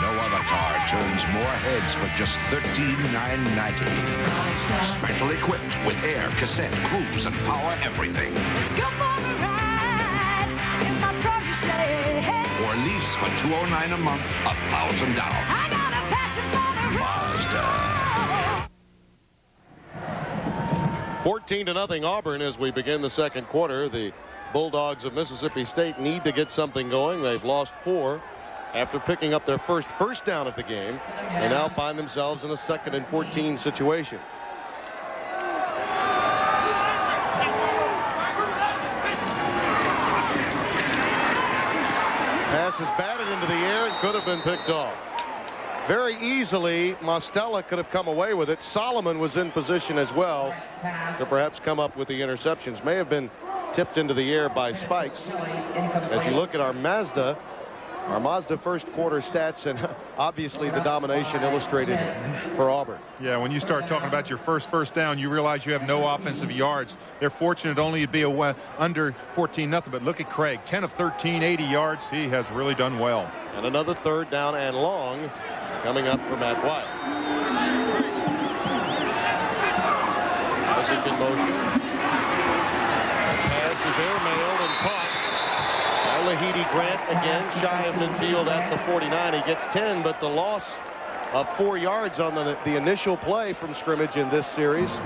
No other car turns more heads for just $13,990. Special equipped with air, cassette, cruise, and power everything. Or lease for $209 a month, $1,000 down. Mazda. 14-0 Auburn as we begin the second quarter. The Bulldogs of Mississippi State need to get something going. They've lost 4 after picking up their first down of the game. They now find themselves in a 2nd and 14 situation. Pass is batted into the air and could have been picked off. Very easily, Mostella could have come away with it. Solomon was in position as well to perhaps come up with the interceptions. May have been tipped into the air by Spikes. As you look at our Mazda first quarter stats, and obviously the domination illustrated for Auburn. Yeah, when you start talking about your first down, you realize you have no offensive yards. They're fortunate only to be under 14-0, but look at Craig, 10 of 13, 80 yards. He has really done well. And another 3rd down and long coming up for Matt Wyatt. Message in motion. Pass is airmailed and caught. Lahidi Grant again shy of midfield at the 49. He gets 10, but the loss of 4 yards on the initial play from scrimmage in this series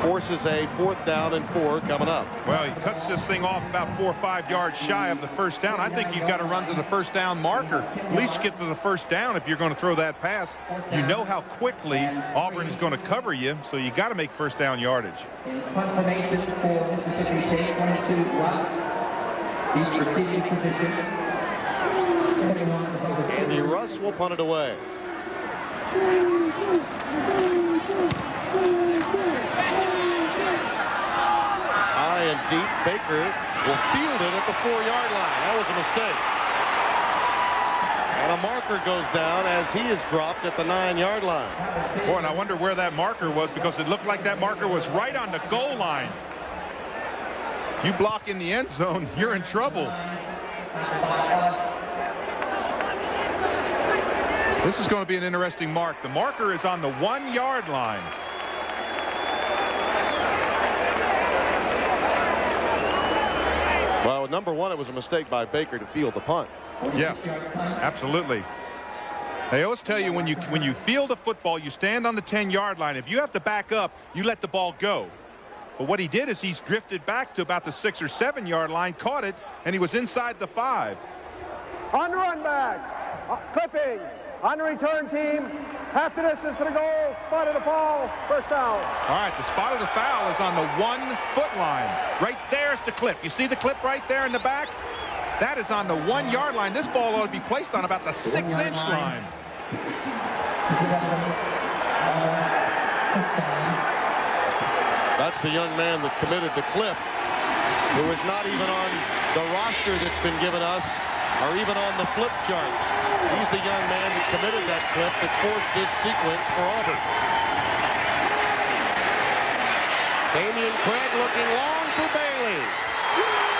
forces a 4th down and 4 coming up. Well, he cuts this thing off about 4 or 5 yards shy of the first down. I think you've got to run to the first down marker. At least get to the first down if you're going to throw that pass. You know how quickly Auburn is going to cover you, so you got to make first down yardage. Confirmation for Mississippi State, 22 Russ. Each receiving position. Andy Russ will punt it away. High and deep. Baker will field it at the 4-yard line. That was a mistake. And a marker goes down as he is dropped at the 9-yard line. Boy, and I wonder where that marker was, because it looked like that marker was right on the goal line. You block in the end zone, you're in trouble. This is going to be an interesting mark. The marker is on the 1-yard line. Well, number one, it was a mistake by Baker to field the punt. Yeah, absolutely. They always tell you when you field a football, you stand on the 10-yard line. If you have to back up, you let the ball go. But what he did is he's drifted back to about the 6 or 7-yard line, caught it, and he was inside the 5. On the run back, clipping, on the return team, half the distance to the goal, spotted the ball, first down. All right, the spot of the foul is on the 1-foot line. Right there's the clip. You see the clip right there in the back? That is on the 1-yard line. This ball ought to be placed on about the 6-inch line. That's the young man that committed the clip, who is not even on the roster that's been given us, or even on the flip chart. He's the young man that committed that clip that forced this sequence for Auburn. Damian Craig looking long for Bailey.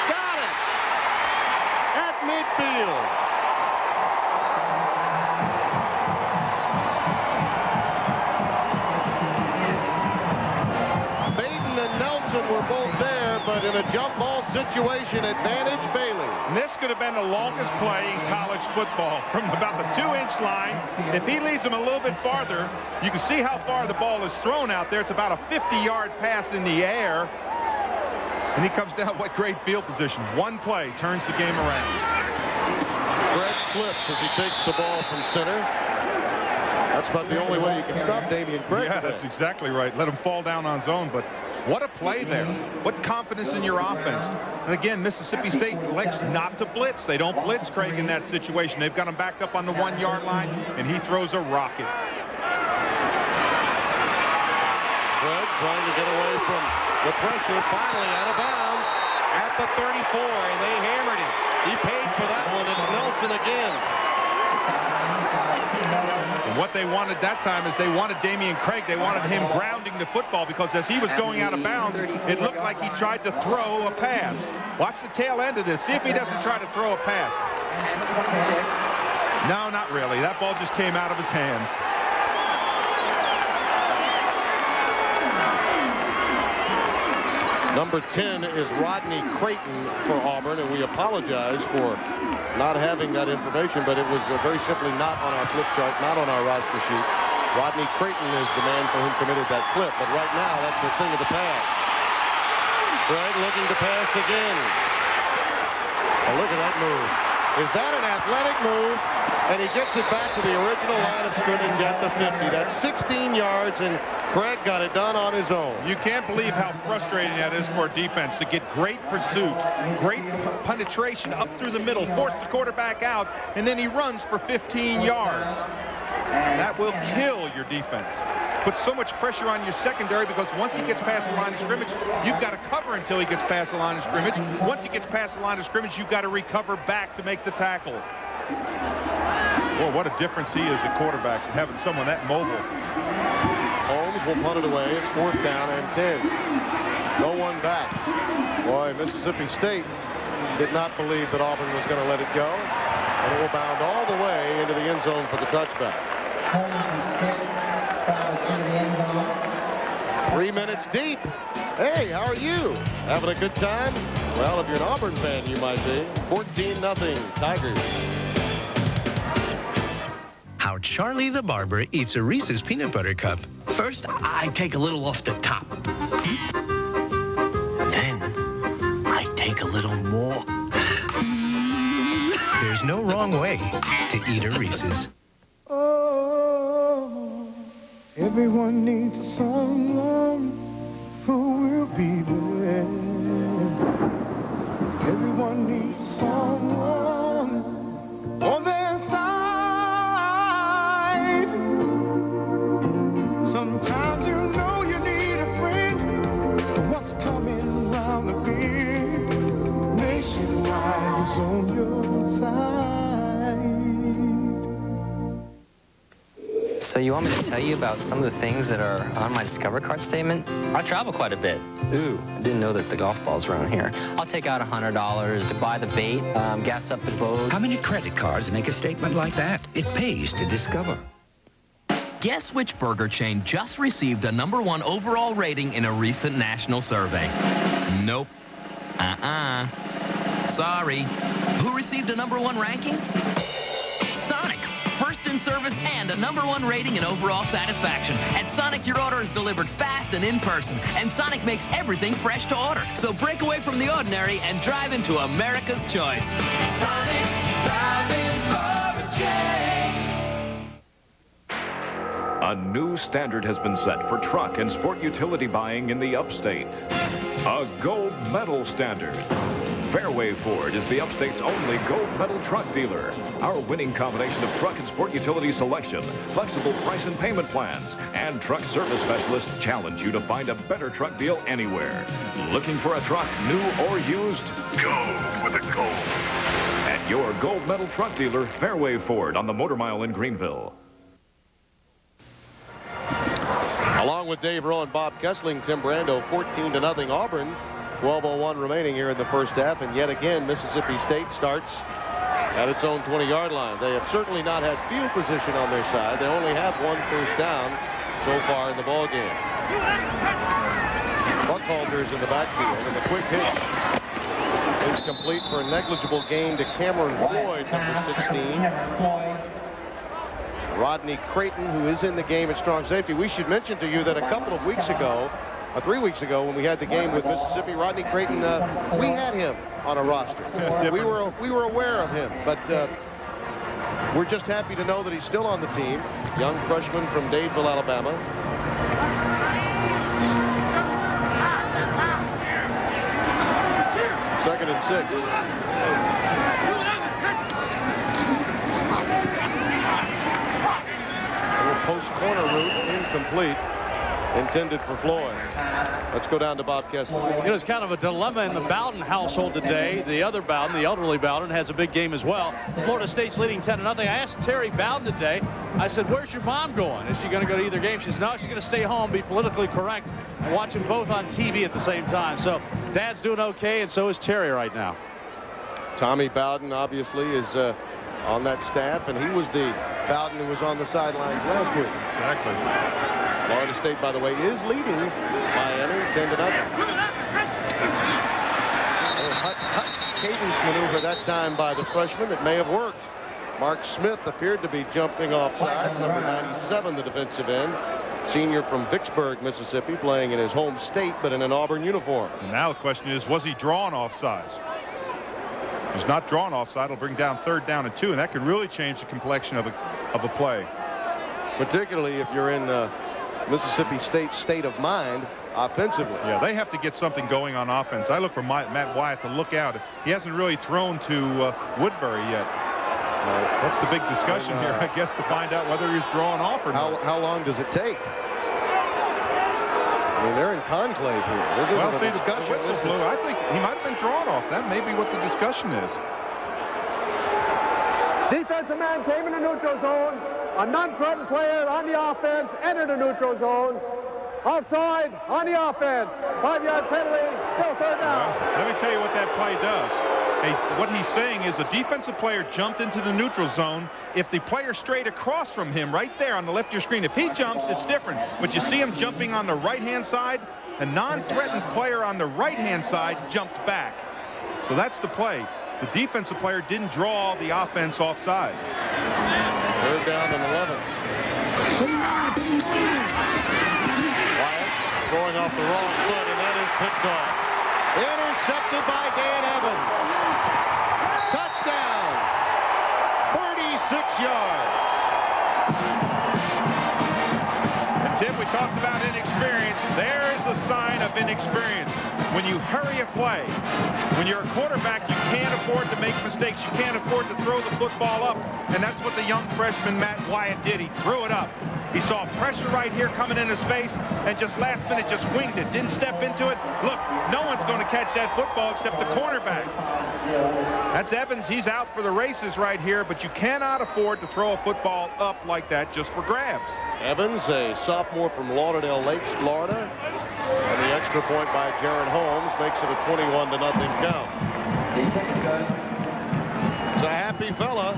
Got it! At midfield. Baden and Nelson were both there, but in a jump ball situation, advantage Bailey. And this could have been the longest play in college football from about the 2-inch line. If he leads them a little bit farther, you can see how far the ball is thrown out there. It's about a 50-yard pass in the air. And he comes down what great field position. One play turns the game around. Greg slips as he takes the ball from center. That's about the only way you can stop Damian Craig. Yeah, that's exactly right. Let him fall down on zone, but what a play there. What confidence in your offense. And again, Mississippi State elects not to blitz. They don't blitz Craig in that situation. They've got him backed up on the 1-yard line, and he throws a rocket. Craig trying to get away from the pressure, finally out of bounds at the 34, and they hammered him. He paid for that one. It's Nelson again. And what they wanted that time is they wanted Damian Craig. They wanted him grounding the football, because as he was going out of bounds, it looked like he tried to throw a pass. Watch the tail end of this. See if he doesn't try to throw a pass. No, not really. That ball just came out of his hands. Number 10 is Rodney Creighton for Auburn, and we apologize for not having that information, but it was very simply not on our flip chart, not on our roster sheet. Rodney Creighton is the man for whom committed that clip, but right now that's a thing of the past. Craig looking to pass again. Oh, look at that move. Is that an athletic move? And he gets it back to the original line of scrimmage at the 50. That's 16 yards, and Craig got it done on his own. You can't believe how frustrating that is for a defense to get great pursuit, great penetration up through the middle, force the quarterback out, and then he runs for 15 yards. That will kill your defense. Put so much pressure on your secondary, because once he gets past the line of scrimmage, you've got to cover until he gets past the line of scrimmage. Once he gets past the line of scrimmage, you've got to recover back to make the tackle. Well, what a difference he is at quarterback, having someone that mobile. Holmes will punt it away. It's 4th down and 10. No one back. Boy, Mississippi State did not believe that Auburn was going to let it go. And it will bound all the way into the end zone for the touchback. 3 minutes deep. Hey, how are you? Having a good time? Well, if you're an Auburn fan, you might be. 14-0 Tigers. How Charlie the Barber eats a Reese's Peanut Butter Cup. First, I take a little off the top. Then, I take a little more. There's no wrong way to eat a Reese's. Oh, everyone needs someone who will be there. Everyone needs someone on their side. Sometimes you know you need a friend. What's coming around the bend? your side. So you want me to tell you about some of the things that are on my Discover card statement? I travel quite a bit. Ooh, I didn't know that the golf balls were around here. I'll take out $100 to buy the bait, gas up the boat. How many credit cards make a statement like that? It pays to Discover. Guess which burger chain just received a #1 overall rating in a recent national survey? Nope. Sorry. Who received a #1 ranking? Sonic. First in service and a #1 rating in overall satisfaction. At Sonic, your order is delivered fast and in person. And Sonic makes everything fresh to order. So break away from the ordinary and drive into America's choice. Sonic, driving for a change. A new standard has been set for truck and sport utility buying in the upstate. A gold medal standard. Fairway Ford is the upstate's only gold medal truck dealer. Our winning combination of truck and sport utility selection, flexible price and payment plans, and truck service specialists challenge you to find a better truck deal anywhere. Looking for a truck, new or used? Go for the gold. At your gold medal truck dealer, Fairway Ford on the Motor Mile in Greenville. Along with Dave Rowe and Bob Kessling, Tim Brando, 14-0 Auburn. 12:01 remaining here in the first half, and yet again Mississippi State starts at its own 20-yard line. They have certainly not had field position on their side. They only have 1 first down so far in the ball game. Buckhalter's in the backfield, and the quick hitch is complete for a negligible gain to Cameron Floyd, number 16. Rodney Creighton, who is in the game at strong safety. We should mention to you that a couple of weeks ago, 3 weeks ago, when we had the game with Mississippi, Rodney Creighton, we had him on a roster. We were aware of him, but we're just happy to know that he's still on the team. Young freshman from Dadeville, Alabama. Second and 6. Post corner route, incomplete, intended for Floyd. Let's go down to Bob Kessler. It was kind of a dilemma in the Bowden household today. The other Bowden, the elderly Bowden, has a big game as well. Florida State's leading 10-0. I asked Terry Bowden today, I said, where's your mom going? Is she going to go to either game? She said, no, she's going to stay home, be politically correct, and watch them both on TV at the same time. So Dad's doing okay, and so is Terry right now. Tommy Bowden, obviously, is on that staff, and he was the Bowden who was on the sidelines last week. Exactly. Florida State, by the way, is leading Miami 10-0. Hut cadence maneuver that time by the freshman. It may have worked. Mark Smith appeared to be jumping off sides. Number 97, the defensive end. Senior from Vicksburg, Mississippi, playing in his home state, but in an Auburn uniform. And now the question is, was he drawn offsides? If he's not drawn offside, it'll bring down 3rd down and 2, and that could really change the complexion of a play. Particularly if you're in Mississippi State's state of mind offensively. Yeah, they have to get something going on offense. I look for Matt Wyatt to look out. He hasn't really thrown to Woodbury yet. That's the big discussion here, I guess, to find out whether he's drawn off or not. How long does it take? I mean, they're in conclave here. This isn't a discussion. The whistle blew. I think he might have been drawn off. That may be what the discussion is. Defensive man came in the neutral zone. A non-threatened player on the offense entered the neutral zone. Offside on the offense. 5-yard penalty. Still 3rd down. Well, let me tell you what that play does. What he's saying is a defensive player jumped into the neutral zone. If the player straight across from him right there on the left of your screen, if he jumps, it's different. But you see him jumping on the right-hand side. A non-threatened player on the right-hand side jumped back. So that's the play. The defensive player didn't draw the offense offside. 3rd down and 11. Wyatt throwing off the wrong foot, and that is picked off. Intercepted by Dan Evans. Touchdown. 36 yards. And Tim, we talked about inexperience. There's a sign of inexperience. when you hurry a play, when you're a quarterback, you can't afford to make mistakes. You can't afford to throw the football up. And that's what the young freshman Matt Wyatt did. He threw it up. He saw pressure right here coming in his face, and just last minute just winged it. Didn't step into it. Look, no one's going to catch that football except the cornerback. That's Evans. He's out for the races right here, but you cannot afford to throw a football up like that just for grabs. Evans, a sophomore from Lauderdale Lakes, Florida. And the extra point by Jaron Holmes makes it a 21-0 count. It's a happy fella.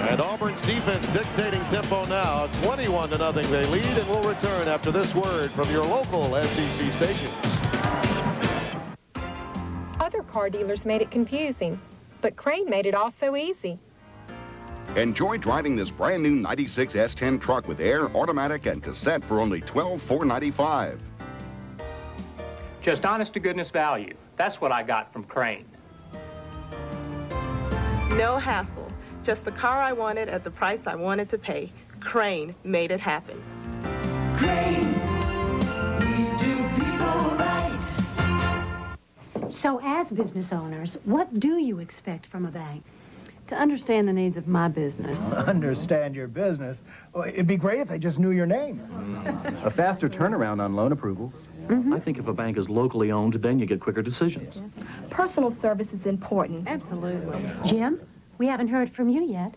And Auburn's defense dictating tempo now. 21-0 they lead, and will return after this word from your local SEC station. Other car dealers made it confusing, but Crane made it all so easy. Enjoy driving this brand new 96 S10 truck with air, automatic, and cassette for only $12,495. Just honest to goodness value. That's what I got from Crane. No hassle. Just the car I wanted at the price I wanted to pay. Crane made it happen. Crane, we do people right. So as business owners, what do you expect from a bank? To understand the needs of my business. Understand your business? Well, it'd be great if they just knew your name. A faster turnaround on loan approvals. I think if a bank is locally owned, then you get quicker decisions. Personal service is important. Absolutely. Jim, we haven't heard from you yet.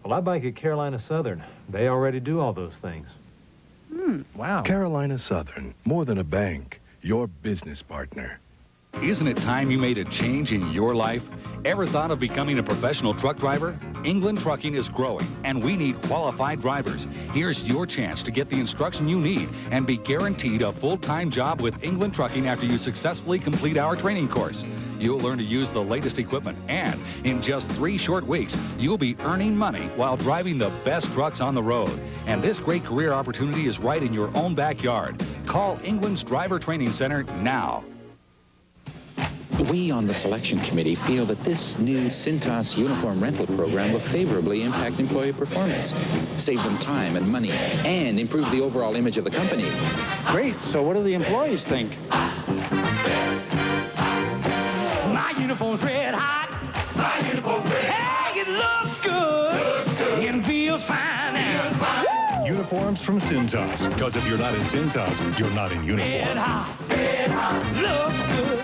Well, I bank at Carolina Southern. They already do all those things. Wow. Carolina Southern, more than a bank, your business partner. Isn't it time you made a change in your life? Ever thought of becoming a professional truck driver? England Trucking is growing, and we need qualified drivers. Here's your chance to get the instruction you need and be guaranteed a full-time job with England Trucking after you successfully complete our training course. You'll learn to use the latest equipment, and in just 3 short weeks, you'll be earning money while driving the best trucks on the road. And this great career opportunity is right in your own backyard. Call England's Driver Training Center now. We on the selection committee feel that this new Cintas uniform rental program will favorably impact employee performance, save them time and money, and improve the overall image of the company. Great. So what do the employees think? My uniform's red hot. My uniform's red hot. Hey, it looks good. And feels fine now. Uniforms from Cintas. Because if you're not in Cintas, you're not in uniform. Red hot, looks good.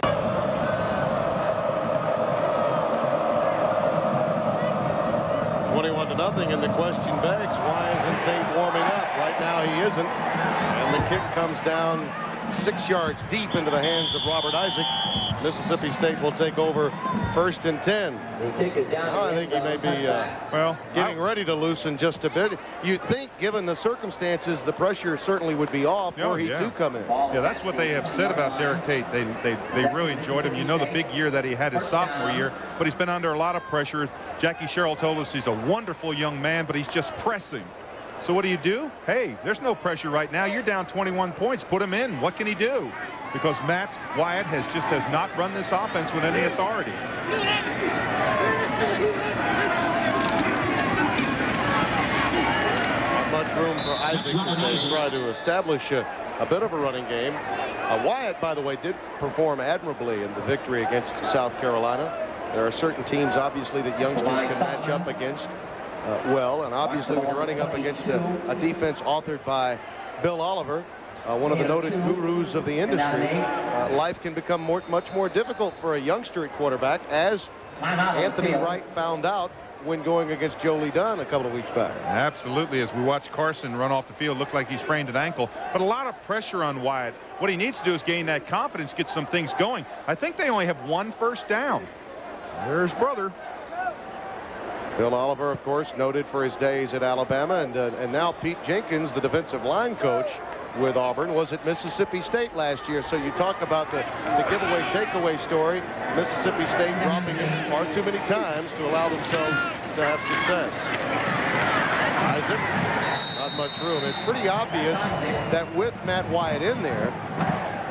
21-0, and the question begs, why isn't Tate warming up? Right now he isn't, and the kick comes down 6 yards deep into the hands of Robert Isaac. Mississippi State will take over 1st and 10. Now I think he may be getting ready to loosen just a bit. You'd think, given the circumstances, the pressure certainly would be off were he to come in. Yeah, that's what they have said about Derek Tate. They really enjoyed him. You know the big year that he had his sophomore year, but he's been under a lot of pressure. Jackie Sherrill told us he's a wonderful young man, but he's just pressing. So what do? Hey, there's no pressure right now. You're down 21 points. Put him in. What can he do? Because Matt Wyatt has not run this offense with any authority. Not much room for Isaac as they try to establish a bit of a running game. Wyatt, by the way, did perform admirably in the victory against South Carolina. There are certain teams, obviously, that youngsters can match up against well, and obviously when you're running up against a defense authored by Bill Oliver, one of the noted gurus of the industry, life can become much more difficult for a youngster at quarterback, as Anthony Wright found out when going against Joe Lee Dunn a couple of weeks back. Absolutely. As we watch Carson run off the field, looked like he sprained an ankle, but a lot of pressure on Wyatt. What he needs to do is gain that confidence, get some things going. I think they only have 1 first down. There's brother. Bill Oliver, of course, noted for his days at Alabama, and now Pete Jenkins, the defensive line coach with Auburn, was at Mississippi State last year. So you talk about the giveaway takeaway story. Mississippi State dropping it far too many times to allow themselves to have success. Isaac, not much room. It's pretty obvious that with Matt Wyatt in there,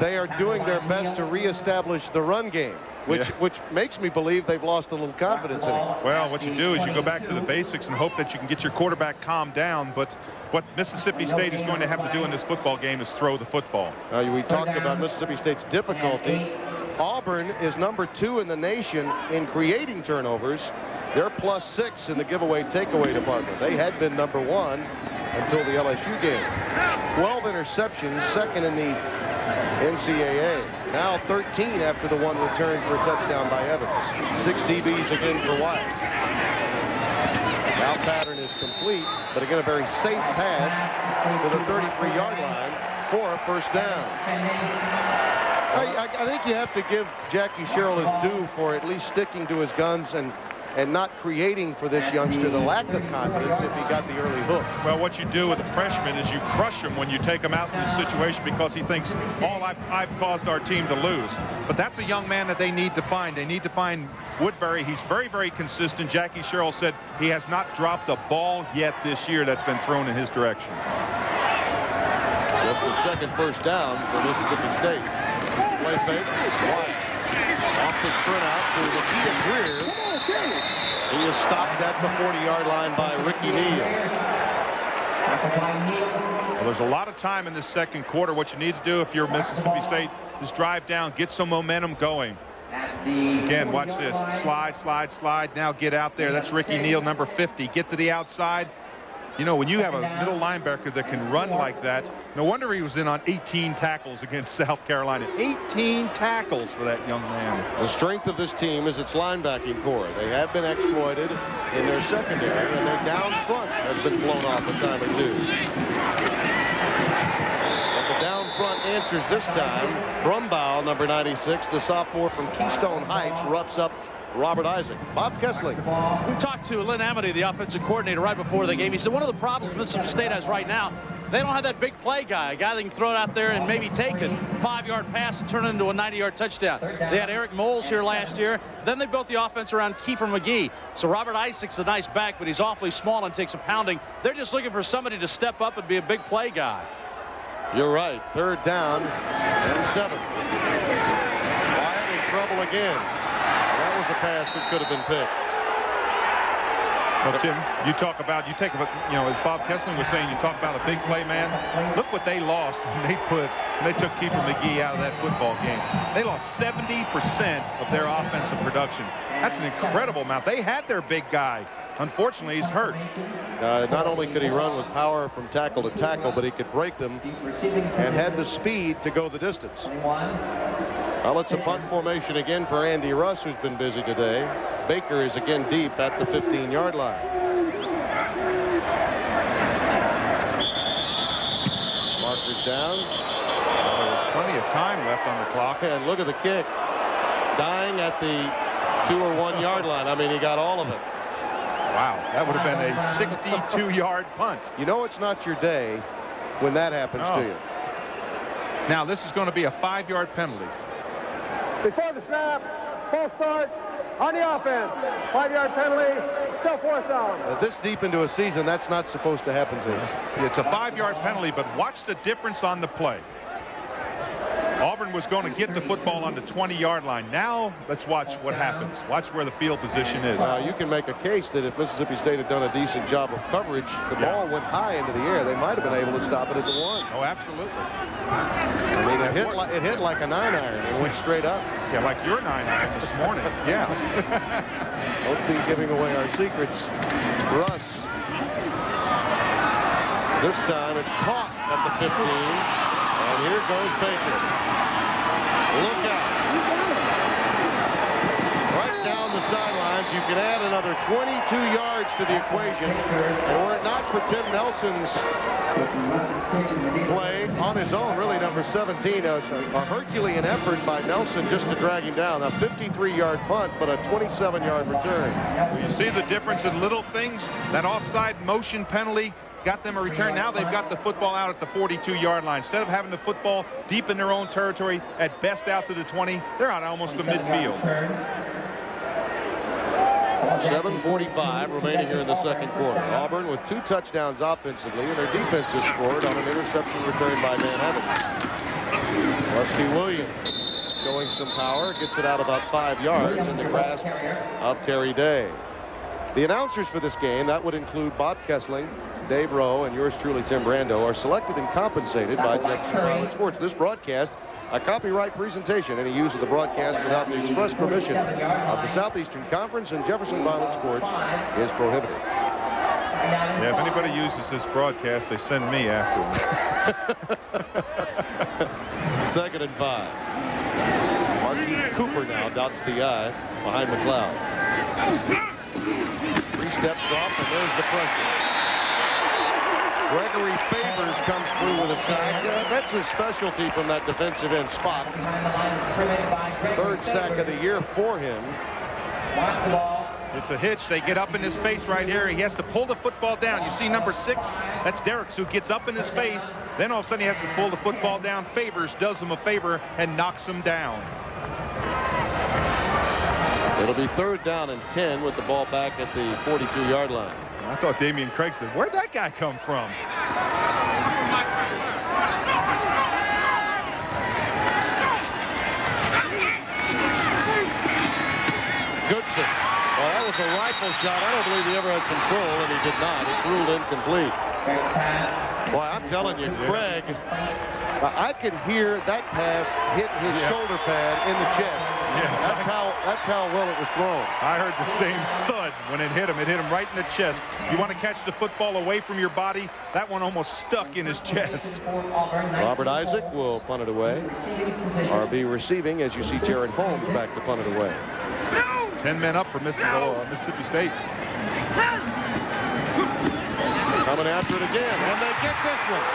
they are doing their best to reestablish the run game. which makes me believe they've lost a little confidence in him. Well, what you do is you go back to the basics and hope that you can get your quarterback calmed down. But what Mississippi State is going to have to do in this football game is throw the football. We talked about Mississippi State's difficulty. Auburn is number 2 in the nation in creating turnovers. They're +6 in the giveaway takeaway department. They had been number 1 until the LSU game. 12 interceptions, second in the NCAA. Now 13 after the 1 return for a touchdown by Evans. 6 DBs again for White. Now pattern is complete, but again a very safe pass to the 33-yard line for a first down. I think you have to give Jackie Sherrill his due for at least sticking to his guns and not creating for this youngster the lack of confidence if he got the early hook. Well, what you do with a freshman is you crush him when you take him out in this situation because he thinks, I've caused our team to lose. But that's a young man that they need to find. They need to find Woodbury. He's very, very consistent. Jackie Sherrill said he has not dropped a ball yet this year that's been thrown in his direction. Just the second first down for Mississippi State. Play fake. White. Off the sprint out to Lakia Greer. He is stopped at the 40-yard line by Ricky Neal. Well, there's a lot of time in this second quarter. What you need to do if you're Mississippi State is drive down, get some momentum going. Again, watch this. Slide, slide, slide. Now get out there. That's Ricky Neal, number 50. Get to the outside. You know, when you have a middle linebacker that can run like that, no wonder he was in on 18 tackles against South Carolina. 18 tackles for that young man. The strength of this team is its linebacking core. They have been exploited in their secondary, and their down front has been blown off a time or two. But the down front answers this time. Brumbaugh, number 96, the sophomore from Keystone Heights, roughs up Robert Isaac. Bob Kessling. We talked to Lynn Amity, the offensive coordinator, right before the game. He said one of the problems Mississippi State has right now, they don't have that big play guy, a guy that can throw it out there and maybe take a 5-yard pass and turn it into a 90-yard touchdown. They had Eric Moles here last year. Then they built the offense around Kiefer McGee. So Robert Isaac's a nice back, but he's awfully small and takes a pounding. They're just looking for somebody to step up and be a big play guy. You're right. Third down and 7. Wyatt in trouble again. That was a pass that could have been picked. Well, Tim, you talk about, you know, as Bob Kessling was saying, you talk about a big play man. Look what they lost when they took Kiefer McGee out of that football game. They lost 70% of their offensive production. That's an incredible amount. They had their big guy. Unfortunately, he's hurt. Not only could he run with power from tackle to tackle, but he could break them and had the speed to go the distance. Well, it's a punt formation again for Andy Russ, who's been busy today. Baker is again deep at the 15-yard line. Markers down. Well, there was plenty of time left on the clock. And look at the kick. Dying at the 2 or 1 yard line. I mean, he got all of it. Wow, that would have been a 62-yard punt. You know it's not your day when that happens to you. Now, this is going to be a 5-yard penalty. Before the snap, false start on the offense. 5-yard penalty, still 4th down. This deep into a season, that's not supposed to happen to you. It's a 5-yard penalty, but watch the difference on the play. Auburn was going to get the football on the 20-yard line. Now, let's watch what happens. Watch where the field position is. You can make a case that if Mississippi State had done a decent job of coverage, the ball went high into the air. They might have been able to stop it at the 1. Oh, absolutely. I mean, it hit like a 9-iron and went straight up. Yeah, like your 9-iron this morning. Yeah. Don't be giving away our secrets. Russ. This time it's caught at the 15. And here goes Baker. Look out. Right down the sidelines, you can add another 22 yards to the equation. And were it not for Tim Nelson's play on his own, really number 17, a Herculean effort by Nelson just to drag him down. A 53-yard punt, but a 27-yard return. Well, you see the difference in little things? That offside motion penalty got them a return. Now they've got the football out at the 42-yard line. Instead of having the football deep in their own territory, at best out to the 20, they're out almost to midfield. 7:45 remaining here in the second quarter. Auburn with 2 touchdowns offensively, and their defense has scored on an interception return by Van Evans. Rusty Williams showing some power, gets it out about 5 yards in the grasp of Terry Day. The announcers for this game, that would include Bob Kessling, Dave Rowe, and yours truly, Tim Brando, are selected and compensated by Jefferson Pilot Sports. This broadcast, a copyright presentation. Any use of the broadcast without the express permission of the Southeastern Conference and Jefferson Pilot Sports is prohibited. Yeah, if anybody uses this broadcast, they send me after them. 2nd and 5. Marquis Cooper now dots the I behind McLeod. 3-step drop, and there's the pressure. Gregory Favors comes through with a sack. That's his specialty from that defensive end spot. 3rd sack of the year for him. It's a hitch. They get up in his face right here. He has to pull the football down. You see number 6, that's Derricks, who gets up in his face. Then all of a sudden he has to pull the football down. Favors does him a favor and knocks him down. It'll be 3rd down and 10 with the ball back at the 42-yard line. I thought Damian Craig said, where'd that guy come from? Goodson. Well, that was a rifle shot. I don't believe he ever had control, and he did not. It's ruled incomplete. Boy, I'm telling you, Craig, I could hear that pass hit his shoulder pad in the chest. Yes. That's how well it was thrown. I heard the same thud when it hit him. It hit him right in the chest. You want to catch the football away from your body? That one almost stuck in his chest. Robert Isaac will punt it away. RB receiving as you see Jared Holmes back to punt it away. 10 men up for Mississippi State. Coming after it again, and they get this one.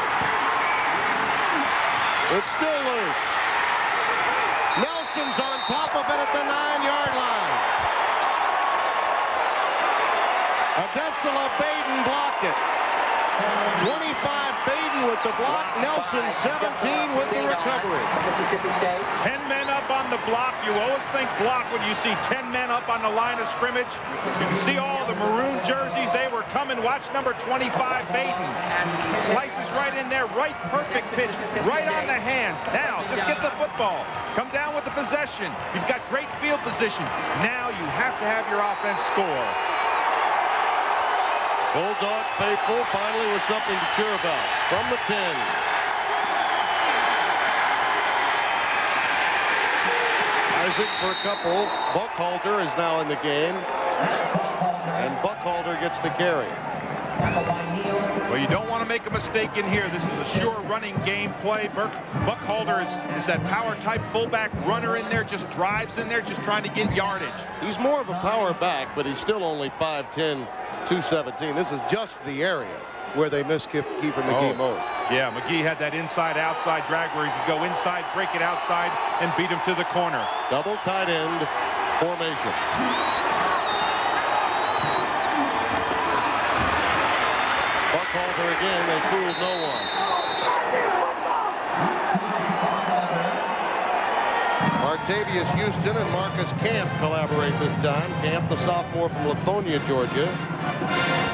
It's still loose. Nelson's on top of it at the 9-yard line. Adesela Baden blocked it. 25 Baden with the block. Nelson 17 with the recovery. 10 men up on the block. You always think block when you see 10 men up on the line of scrimmage. You can see all the maroon jerseys. They were coming. Watch number 25 Baden. Slices right in there. Right perfect pitch. Right on the hands. Now just get the football. Come down with the possession. You've got great field position. Now you have to have your offense score. Bulldog faithful finally with something to cheer about from the 10. Isaac for a couple. Buckhalter is now in the game, and Buckhalter gets the carry. Well, you don't want to make a mistake in here. This is a sure running game play. Buckhalter is that power type fullback runner in there, just drives in there, just trying to get yardage. He's more of a power back, but he's still only 5'10", 217. This is just the area where they missed Kiefer McGee most. Yeah, McGee had that inside-outside drag where he could go inside, break it outside, and beat him to the corner. Double tight end formation. Buckhalter again, they fooled no one. Martavius Houston and Marcus Camp collaborate this time. Camp, the sophomore from Lithonia, Georgia,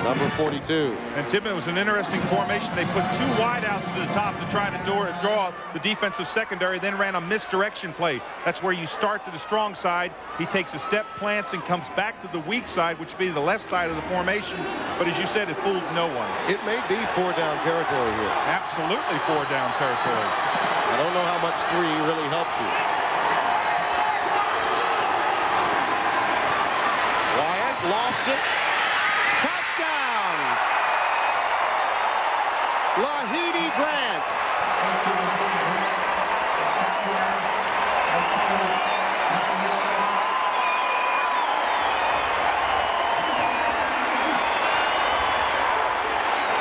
number 42. And Tim, it was an interesting formation. They put 2 wideouts to the top to try to draw the defensive secondary, then ran a misdirection play. That's where you start to the strong side. He takes a step, plants, and comes back to the weak side, which would be the left side of the formation. But as you said, it fooled no one. It may be 4-down territory here. Absolutely 4-down territory. I don't know how much 3 really helps you. Lofts it. Touchdown! Lahidi Grant.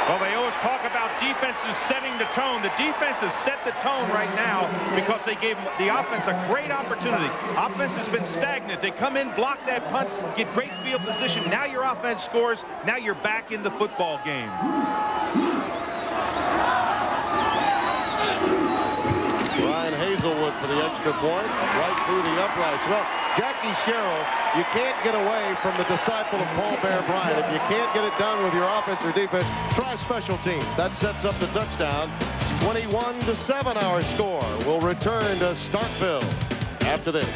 Well, they always talk about defenses setting the tone. The defense has set the tone right now because they gave the offense a great opportunity. Offense has been stagnant. They come in, block that punt, get great field position. Now your offense scores. Now you're back in the football game. Ryan Hazelwood for the extra point, right through the uprights. Well, Jackie Sherrill, you can't get away from the disciple of Paul Bear Bryant. If you can't get it done with your offense or defense, try special teams. That sets up the touchdown. 21-7 our score. We'll return to Starkville after this.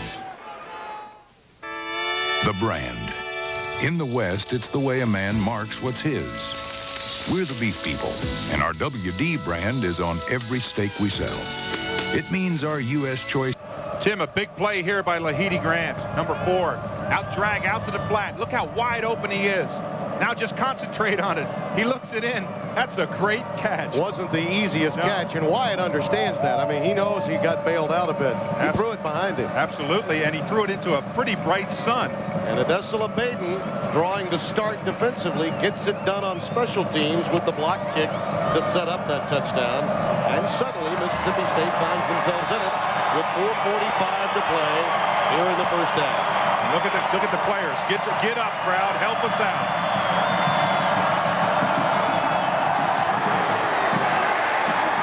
The Brand. In the West, it's the way a man marks what's his. We're the beef people, and our WD brand is on every steak we sell. It means our U.S. choice. Tim, a big play here by Lahidi Grant, number 4. Out drag, out to the flat. Look how wide open he is. Now just concentrate on it. He looks it in. That's a great catch. Wasn't the easiest catch, and Wyatt understands that. I mean, he knows he got bailed out a bit. He threw it behind him. Absolutely, and he threw it into a pretty bright sun. And Adesela Baden, drawing the start defensively, gets it done on special teams with the block kick to set up that touchdown. And suddenly, Mississippi State finds themselves in it with 4:45 to play here in the first half. Look at the players. Get up, crowd. Help us out.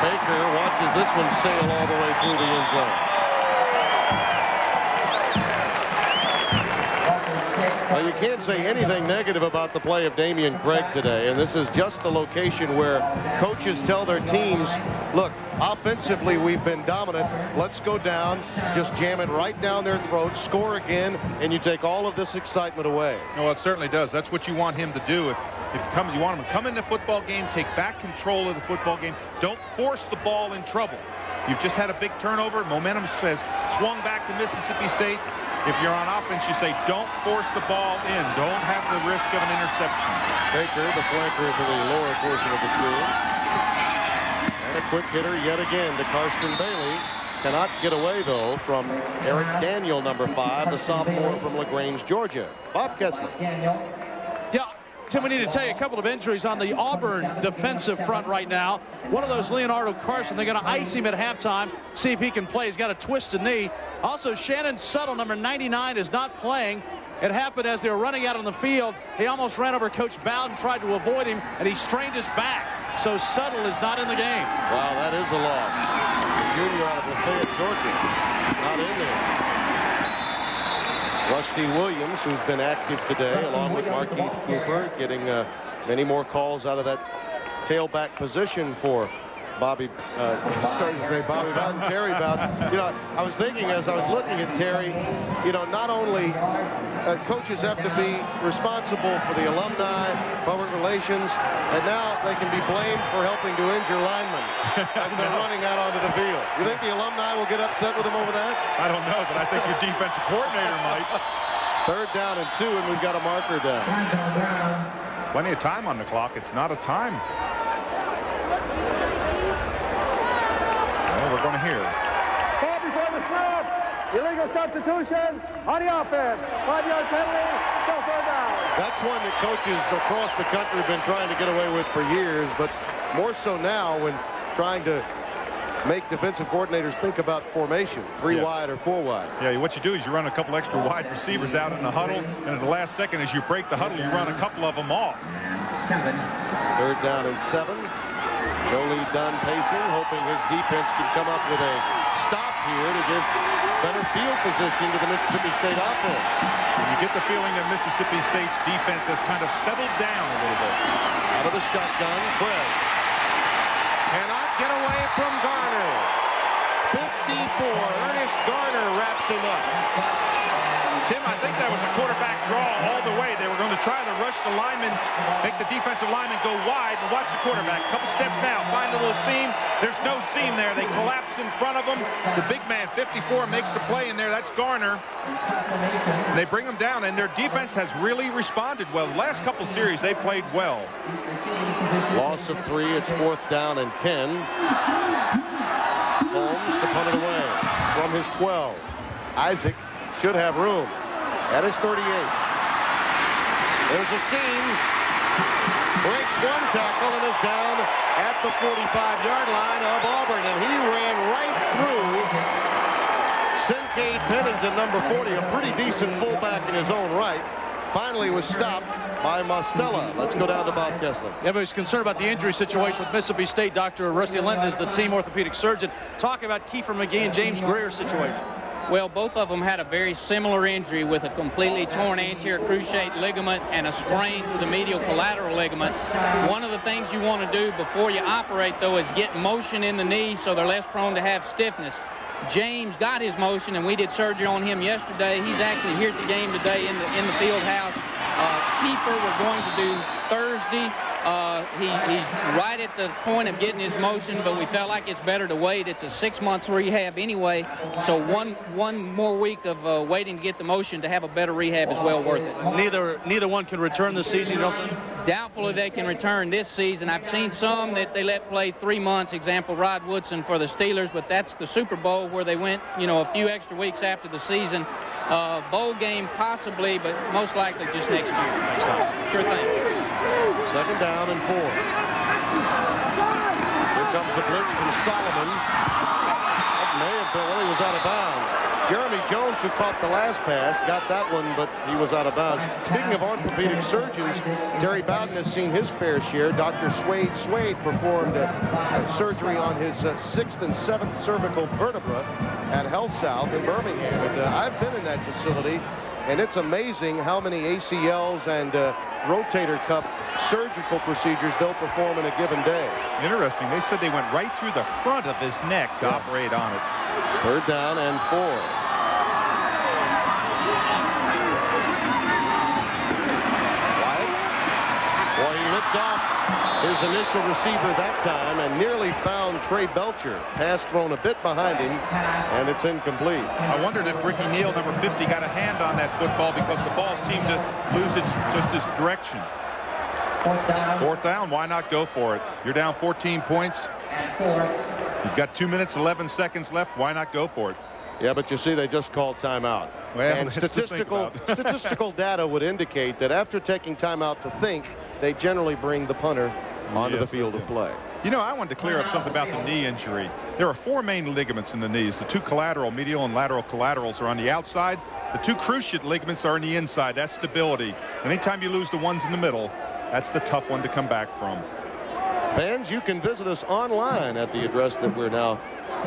Baker watches this one sail all the way through the end zone. Well, you can't say anything negative about the play of Damian Craig today, and this is just the location where coaches tell their teams, look, offensively we've been dominant. Let's go down, just jam it right down their throats, score again, and you take all of this excitement away. No, it certainly does. That's what you want him to do. If you want him to come in the football game, take back control of the football game. Don't force the ball in trouble. You've just had a big turnover. Momentum says swung back to Mississippi State. If you're on offense, you say don't force the ball in. Don't have the risk of an interception. Baker, the flanker to the lower portion of the field. And a quick hitter yet again to Karsten Bailey. Cannot get away, though, from Eric Daniel, number 5, the sophomore from LaGrange, Georgia. Bob Kessler. Yeah, Tim, we need to tell you a couple of injuries on the Auburn defensive front right now. One of those, Leonardo Carson, they're going to ice him at halftime, see if he can play. He's got a twisted knee. Also, Shannon Suttle, number 99, is not playing. It happened as they were running out on the field. He almost ran over Coach Bowden, tried to avoid him, and he strained his back. So Suttle is not in the game. Wow, that is a loss. The junior out of Lafayette, Georgia, not in there. Rusty Williams, who's been active today, along with Markeith Cooper, getting many more calls out of that tailback position for Bobby. Started to say Bobby Bowden, Terry Bowden. You know, I was thinking as I was looking at Terry, you know, not only coaches have to be responsible for the alumni, public relations, and now they can be blamed for helping to injure linemen as they're running out onto the field. You think the alumni will get upset with them over that? I don't know, but I think your defensive coordinator might. 3rd down and 2, and we've got a marker down. Plenty of time on the clock. It's not a time. Well, we're going to hear. Ball before the snap. Illegal substitution on the offense. 5-yard penalty. Still 3rd down. That's one that coaches across the country have been trying to get away with for years, but more so now when trying to make defensive coordinators think about formation, 3 wide or 4 wide. Yeah, what you do is you run a couple extra wide receivers out in the huddle, and at the last second as you break the huddle, you run a couple of them off. 3rd down and 7. Jolie Dunn pacing, hoping his defense can come up with a stop here to give better field position to the Mississippi State offense. And you get the feeling that Mississippi State's defense has kind of settled down a little bit. Out of the shotgun, Craig. Cannot get away from Garner. 54. Ernest Garner wraps him up. Tim, I think that was a quarterback draw all the way. They were going to try to rush the lineman, make the defensive lineman go wide, and watch the quarterback. Couple steps now, find a little seam. There's no seam there. They collapse in front of him. The big man, 54, makes the play in there. That's Garner. And they bring him down, and their defense has really responded well. The last couple series, they played well. Loss of 3. It's 4th down and 10. Holmes to punt it away from his 12. Isaac should have room at his 38. There's a seam. Breaks one tackle and is down at the 45-yard line of Auburn. And he ran right through Sincade Pennington, number 40, a pretty decent fullback in his own right. Finally was stopped by Mostella. Let's go down to Bob Kessler. Everybody's concerned about the injury situation with Mississippi State. Dr. Rusty Linton is the team orthopedic surgeon. Talking about Kiefer McGee and James Greer's situation. Well, both of them had a very similar injury with a completely torn anterior cruciate ligament and a sprain to the medial collateral ligament. One of the things you want to do before you operate, though, is get motion in the knee so they're less prone to have stiffness. James got his motion, and we did surgery on him yesterday. He's actually here at the game today in the field house. Keeper we're going to do Thursday. He's right at the point of getting his motion, but we felt like it's better to wait. It's a 6 months rehab anyway, so one more week of waiting to get the motion to have a better rehab is well worth it. Neither one can return this season, you don't think? Doubtful if they can return this season. I've seen some that they let play 3 months, example Rod Woodson for the Steelers, but that's the Super Bowl where they went, a few extra weeks after the season. Bowl game possibly, but most likely just next year. Sure thing. 2nd down and 4. Here comes a blitz from Solomon. That may have been, well, he was out of bounds. Jeremy Jones, who caught the last pass, got that one, but he was out of bounds. Speaking of orthopedic surgeons, Terry Bowden has seen his fair share. Dr. Swade performed surgery on his 6th and 7th cervical vertebra at Health South in Birmingham. And I've been in that facility, and it's amazing how many ACLs and rotator cuff surgical procedures they'll perform in a given day. Interesting. They said they went right through the front of his neck to operate on it. 3rd down and 4. Wyatt. Well, he lipped off his initial receiver that time and nearly found Trey Belcher. Pass thrown a bit behind him, and it's incomplete. I wondered if Ricky Neal, number 50, got a hand on that football because the ball seemed to lose its direction. 4th down, why not go for it? You're down 14 points. You've got 2 minutes, 11 seconds left. Why not go for it? Yeah, but you see, they just called timeout. Well, and statistical data would indicate that after taking timeout to think, they generally bring the punter onto the field of play. I wanted to clear up something about the knee injury. There are 4 main ligaments in the knees. The 2 collateral, medial and lateral collaterals, are on the outside. The 2 cruciate ligaments are on the inside. That's stability. Anytime you lose the ones in the middle, that's the tough one to come back from. Fans, you can visit us online at the address that we're now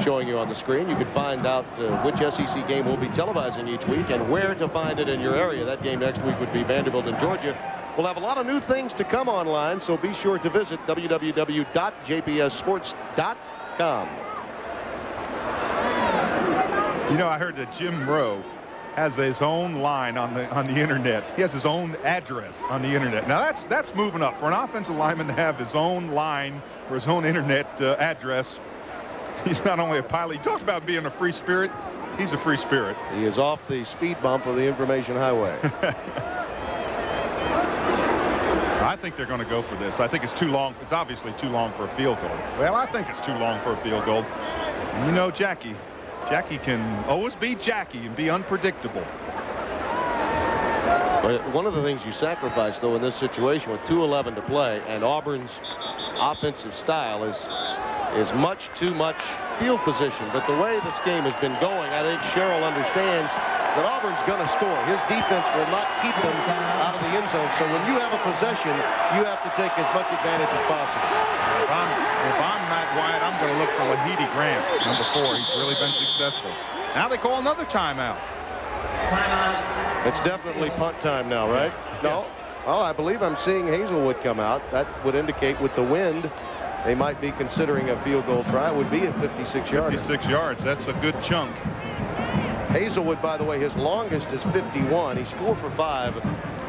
showing you on the screen. You can find out which SEC game we'll be televising each week and where to find it in your area. That game next week would be Vanderbilt and Georgia. We'll have a lot of new things to come online, so be sure to visit www.jpssports.com. I heard that Jim Rowe has his own line on the internet. He has his own address on the internet. Now that's moving up for an offensive lineman to have his own line or his own internet address. He's not only a pilot. He talks about being a free spirit. He's a free spirit. He is off the speed bump of the information highway. I think they're going to go for this. I think it's too long. It's obviously too long for a field goal. Well, I think it's too long for a field goal. Jackie can always be Jackie and be unpredictable. But one of the things you sacrifice, though, in this situation with 2:11 to play, and Auburn's offensive style is much too much field position. But the way this game has been going, I think Sherrill understands that Auburn's going to score. His defense will not keep them out of the end zone. So when you have a possession, you have to take as much advantage as possible. If I'm Matt Wyatt, I'm going to look for Lahidi Grant, number 4. He's really been successful. Now they call another timeout. It's definitely punt time now, right? No. Oh, I believe I'm seeing Hazelwood come out. That would indicate with the wind, they might be considering a field goal try. It would be a 56-yard. 56 yards. That's a good chunk. Hazelwood, by the way, his longest is 51. He scored for 5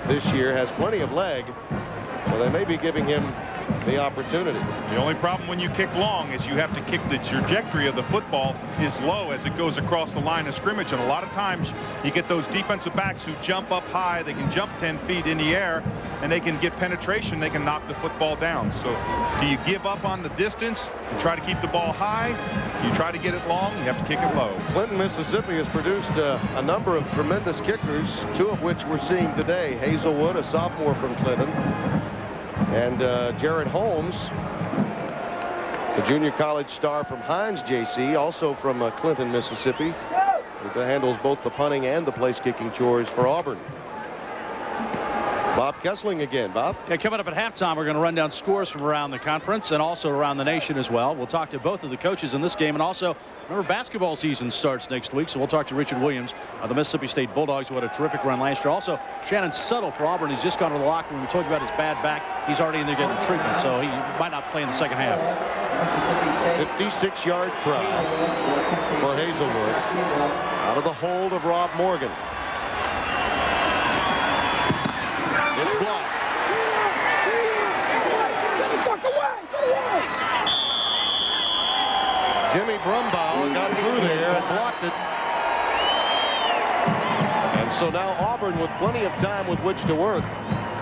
this year, has plenty of leg, so they may be giving him the opportunity. The only problem when you kick long is you have to kick the trajectory of the football is low as it goes across the line of scrimmage, and a lot of times you get those defensive backs who jump up high. They can jump 10 feet in the air, and they can get penetration. They can knock the football down. So do you give up on the distance and try to keep the ball high? You try to get it long, you have to kick it low. Clinton, Mississippi has produced a number of tremendous kickers, 2 of which we're seeing today. Hazelwood, a sophomore from Clinton, and Jared Holmes, the junior college star from Hines JC, also from Clinton, Mississippi, who handles both the punting and the place kicking chores for Auburn. Bob Kessling again. Bob? Yeah, coming up at halftime, we're going to run down scores from around the conference and also around the nation as well. We'll talk to both of the coaches in this game, and also, remember, basketball season starts next week, so we'll talk to Richard Williams of the Mississippi State Bulldogs, who had a terrific run last year. Also, Shannon Settle for Auburn. He's just gone to the locker room. We told you about his bad back. He's already in there getting treatment, so he might not play in the second half. 56-yard try for Hazelwood out of the hold of Rob Morgan. It's blocked. Jimmy Brumbaugh got through there and blocked it. And so now Auburn, with plenty of time with which to work,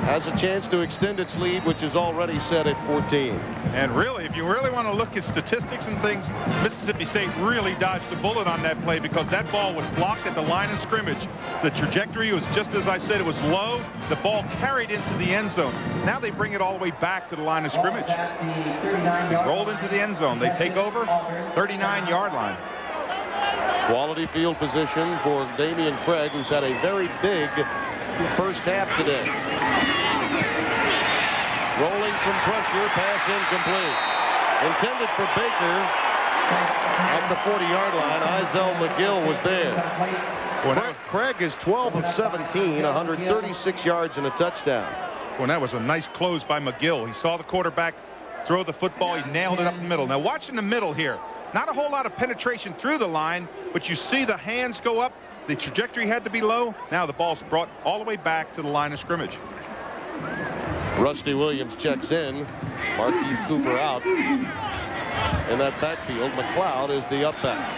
has a chance to extend its lead, which is already set at 14. And really, if you really want to look at statistics and things, Mississippi State really dodged a bullet on that play because that ball was blocked at the line of scrimmage. The trajectory was just as I said, it was low. The ball carried into the end zone. Now they bring it all the way back to the line of scrimmage. Rolled into the end zone. They take over 39-yard line. Quality field position for Damian Craig, who's had a very big first half today. Rolling from pressure, pass incomplete. Intended for Baker at the 40-yard line. Izell McGill was there. Craig is 12 of 17, 136 yards and a touchdown. Well, that was a nice close by McGill. He saw the quarterback throw the football. He nailed it up the middle. Now watch in the middle here. Not a whole lot of penetration through the line, but you see the hands go up. The trajectory had to be low. Now the ball's brought all the way back to the line of scrimmage. Rusty Williams checks in. Markeith Cooper out. In that backfield, McLeod is the up back.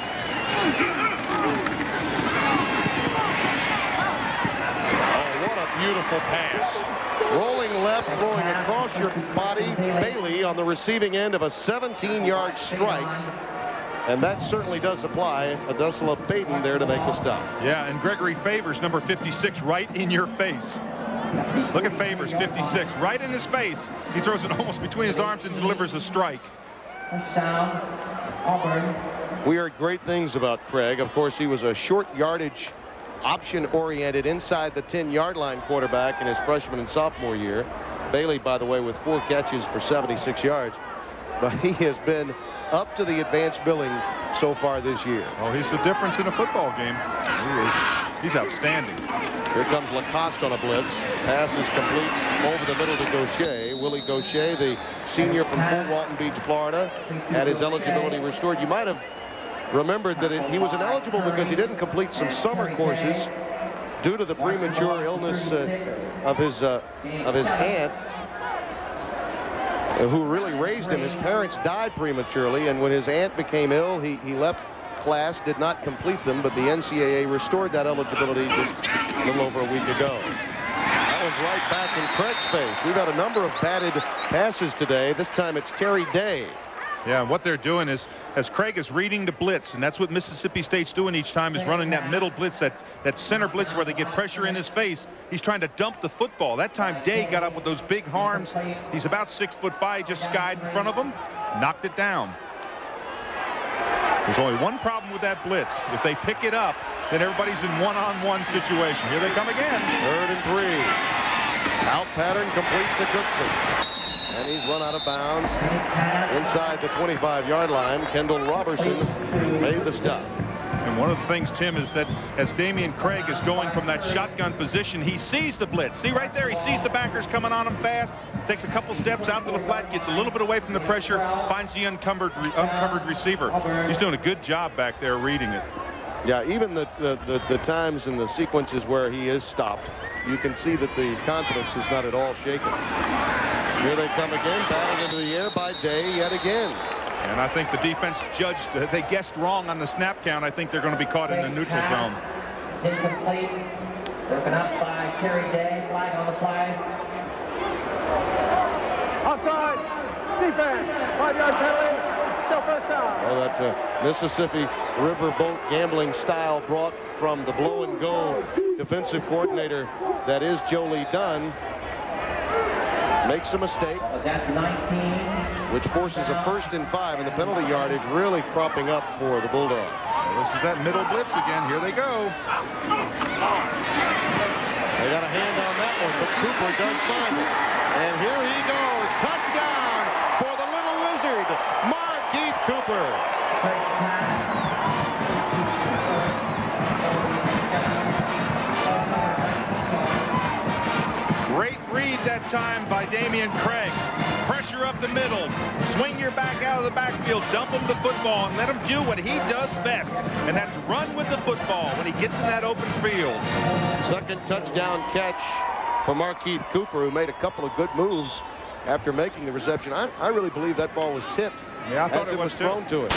Oh, what a beautiful pass. Rolling left, throwing across your body. Bailey on the receiving end of a 17-yard strike. And that certainly does apply. Adesla Payton there to make the stop. Yeah, and Gregory Favors, number 56, right in your face. Look at Favors, 56, right in his face. He throws it almost between his arms and delivers a strike. We heard great things about Craig. Of course, he was a short yardage, option-oriented, inside the 10-yard line quarterback in his freshman and sophomore year. Bailey, by the way, with 4 catches for 76 yards. But he has been up to the advanced billing so far this year. Oh, he's the difference in a football game. He's outstanding. Here comes Lacoste on a blitz. Pass is complete over the middle to Gaucher. Willie Gaucher, the senior from Fort Walton Beach, Florida, had his eligibility restored. You might have remembered that he was ineligible because he didn't complete some summer courses due to the premature illness of his aunt, who really raised him. His parents died prematurely, and when his aunt became ill, he left class, did not complete them, but the NCAA restored that eligibility just a little over a week ago. That was right back in Craig's face. We've had a number of batted passes today. This time it's Terry Day. Yeah, what they're doing is, as Craig is reading the blitz, and that's what Mississippi State's doing each time, is running that middle blitz, that center blitz where they get pressure in his face. He's trying to dump the football. That time Day got up with those big arms. He's about 6'5", just skied in front of him, knocked it down. There's only one problem with that blitz. If they pick it up, then everybody's in one-on-one situation. Here they come again. 3rd and 3. Out pattern complete to Goodson. And he's run out of bounds inside the 25-yard line. Kendall Robertson made the stop. And one of the things, Tim, is that as Damian Craig is going from that shotgun position, he sees the blitz. See right there, he sees the backers coming on him fast, takes a couple steps out to the flat, gets a little bit away from the pressure, finds the uncovered receiver. He's doing a good job back there reading it. Yeah, even the times and the sequences where he is stopped, you can see that the confidence is not at all shaken. Here they come again, batting into the air by Day yet again. And I think the defense judged, they guessed wrong on the snap count. I think they're going to be caught in the neutral zone. Incomplete. Broken up by Terry Day. Flag on the play. Offside. Defense. 5-yard penalty. Still first down. Oh, that Mississippi Riverboat gambling style brought from the blow and go defensive coordinator that is Joe Lee Dunn. Makes a mistake, which forces a 1st and 5, and the penalty yardage really cropping up for the Bulldogs. Well, this is that middle blitz again. Here they go. They got a hand on that one, but Cooper does find it. And here he goes. Touchdown for the Little Lizard, Markeith Cooper. Great read that time by Damian Craig. Pressure up the middle. Swing your back out of the backfield. Dump him the football and let him do what he does best. And that's run with the football when he gets in that open field. Second touchdown catch for Markeith Cooper, who made a couple of good moves after making the reception. I really believe that ball was tipped. Yeah, I thought as it was thrown to it.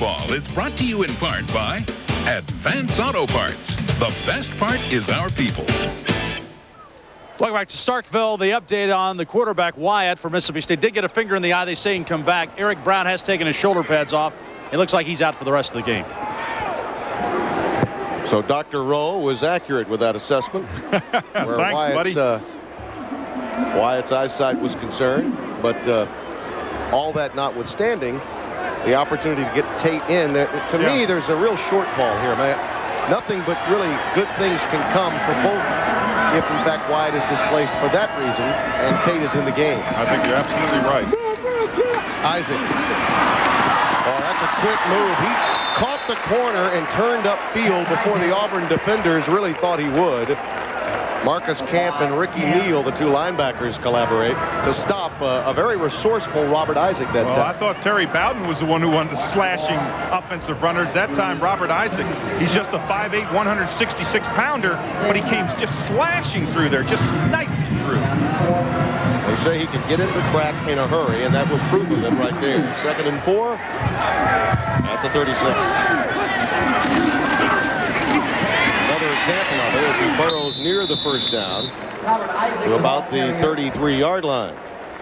football is brought to you in part by Advance Auto Parts. The best part is our people. Welcome back to Starkville. The update on the quarterback Wyatt for Mississippi State. Did get a finger in the eye. They say he can come back. Eric Brown has taken his shoulder pads off. It looks like he's out for the rest of the game. So Dr. Rowe was accurate with that assessment. Where Thanks, buddy. Wyatt's eyesight was concerned, but all that notwithstanding, the opportunity to get Tate in, to me, there's a real shortfall here, man. Nothing but really good things can come for both if, in fact, Wyatt is displaced for that reason and Tate is in the game. I think you're absolutely right. Isaac. Oh, that's a quick move. He caught the corner and turned upfield before the Auburn defenders really thought he would. Marcus Camp and Ricky Neal, the two linebackers, collaborate to stop a very resourceful Robert Isaac that time. I thought Terry Bowden was the one who wanted the slashing offensive runners. That time, Robert Isaac, he's just a 5'8", 166-pounder, but he came just slashing through there, just knifed through. They say he can get into the crack in a hurry, and that was proof of it right there. 2nd and 4 at the 36. Another example of it as he burrows near the first down to about the 33-yard line.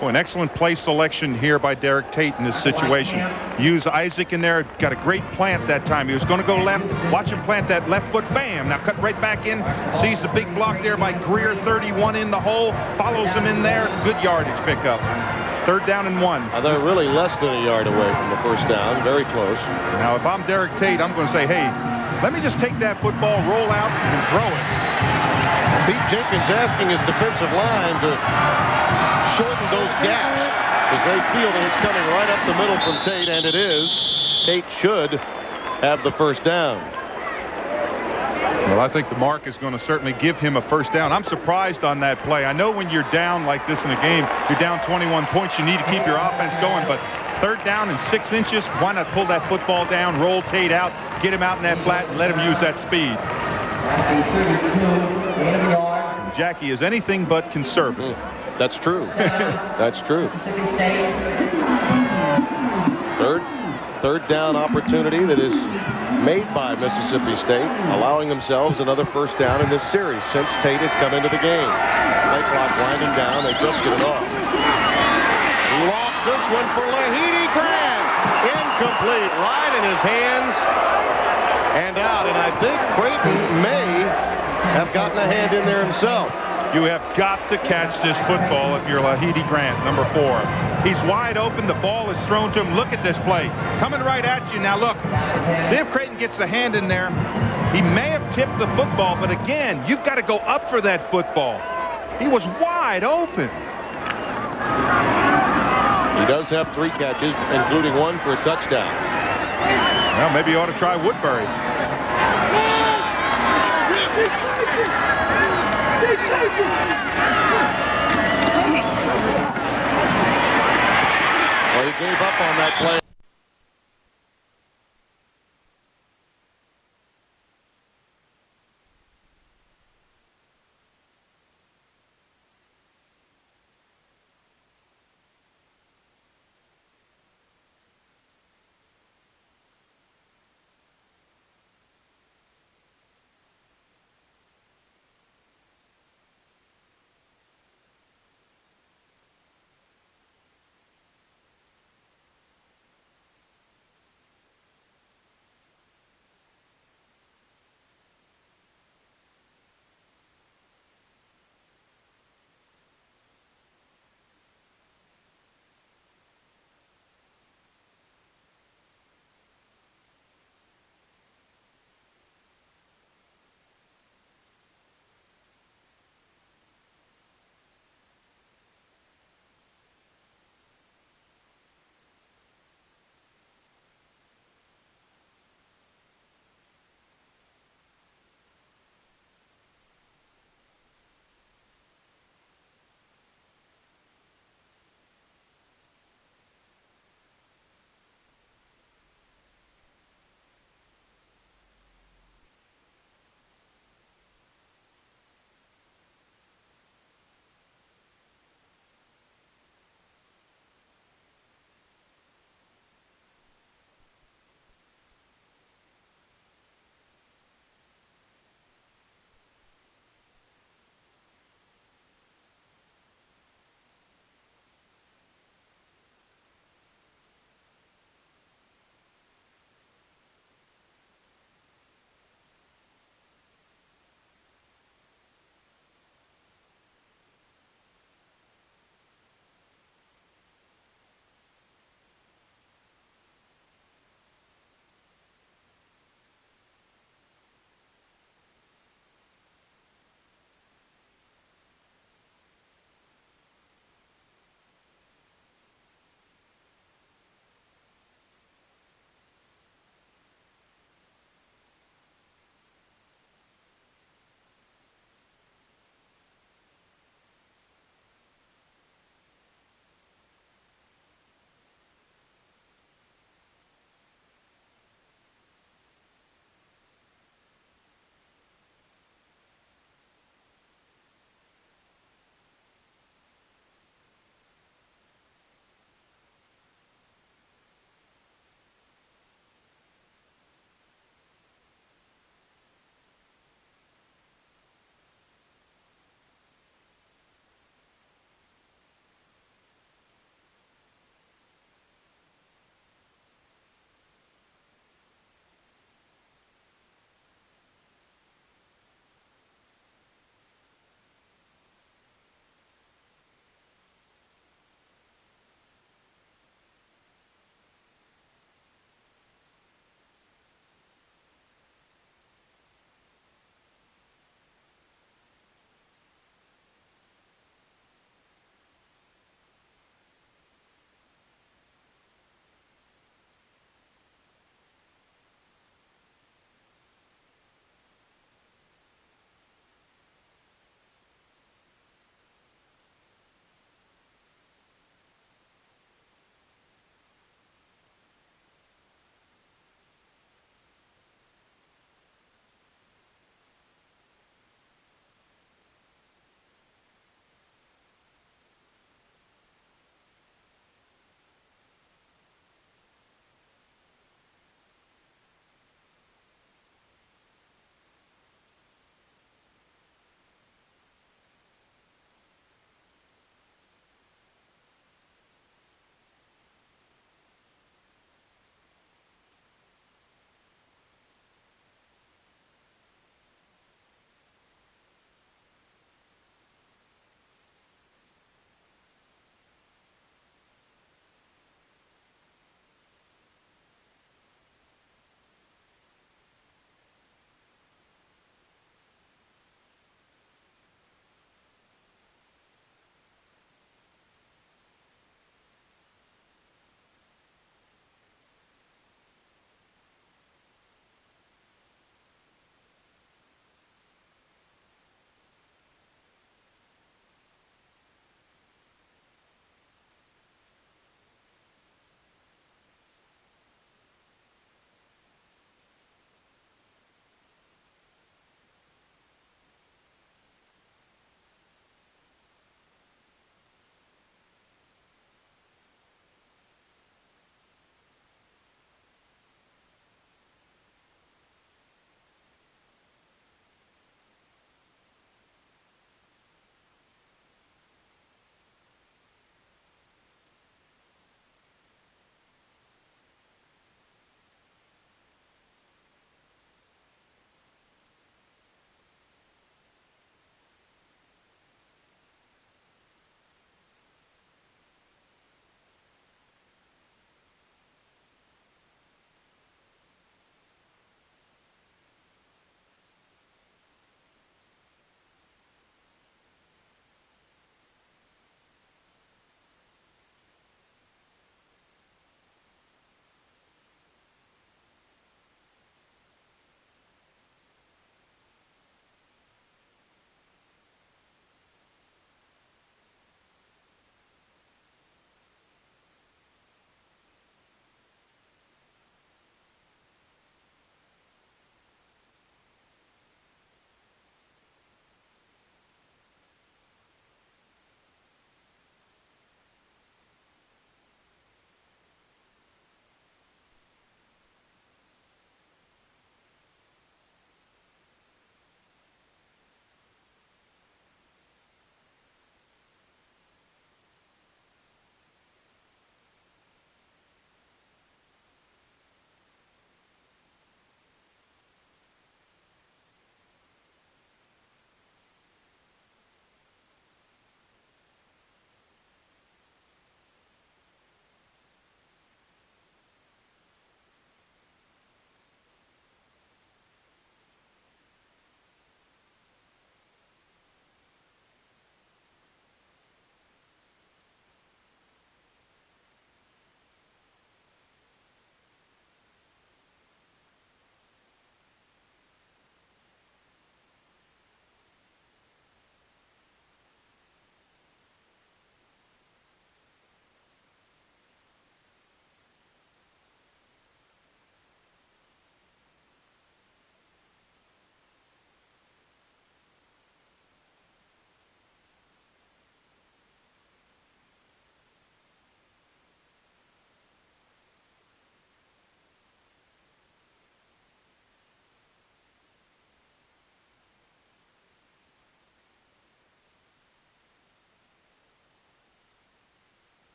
Boy, an excellent play selection here by Derek Tate in this situation. Use Isaac in there, got a great plant that time. He was going to go left, watch him plant that left foot, bam, now cut right back in, sees the big block there by Greer, 31 in the hole, follows him in there, good yardage pickup. 3rd down and 1. They're really less than a yard away from the first down, very close. Now, if I'm Derek Tate, I'm going to say, hey, let me just take that football, roll out, and throw it. Pete Jenkins asking his defensive line to shorten those gaps as they feel that it's coming right up the middle from Tate, and it is. Tate should have the first down. Well, I think the mark is going to certainly give him a first down. I'm surprised on that play. I know when you're down like this in a game, you're down 21 points, you need to keep your offense going, but 3rd down and 6 inches, why not pull that football down, roll Tate out, get him out in that flat, and let him use that speed. Jackie is anything but conservative. That's true. That's true. Third down opportunity that is made by Mississippi State, allowing themselves another first down in this series since Tate has come into the game. Play clock winding down. They just get it off. Lost this one for Lahidi Grant. Incomplete. Right in his hands and out. And I think Creighton may have gotten a hand in there himself. You have got to catch this football if you're Lahidi Grant, number 4. He's wide open. The ball is thrown to him. Look at this play. Coming right at you. Now look. See if Creighton gets the hand in there. He may have tipped the football, but again, you've got to go up for that football. He was wide open. He does have 3 catches, including 1 for a touchdown. Well, maybe you ought to try Woodbury. Well, he gave up on that play.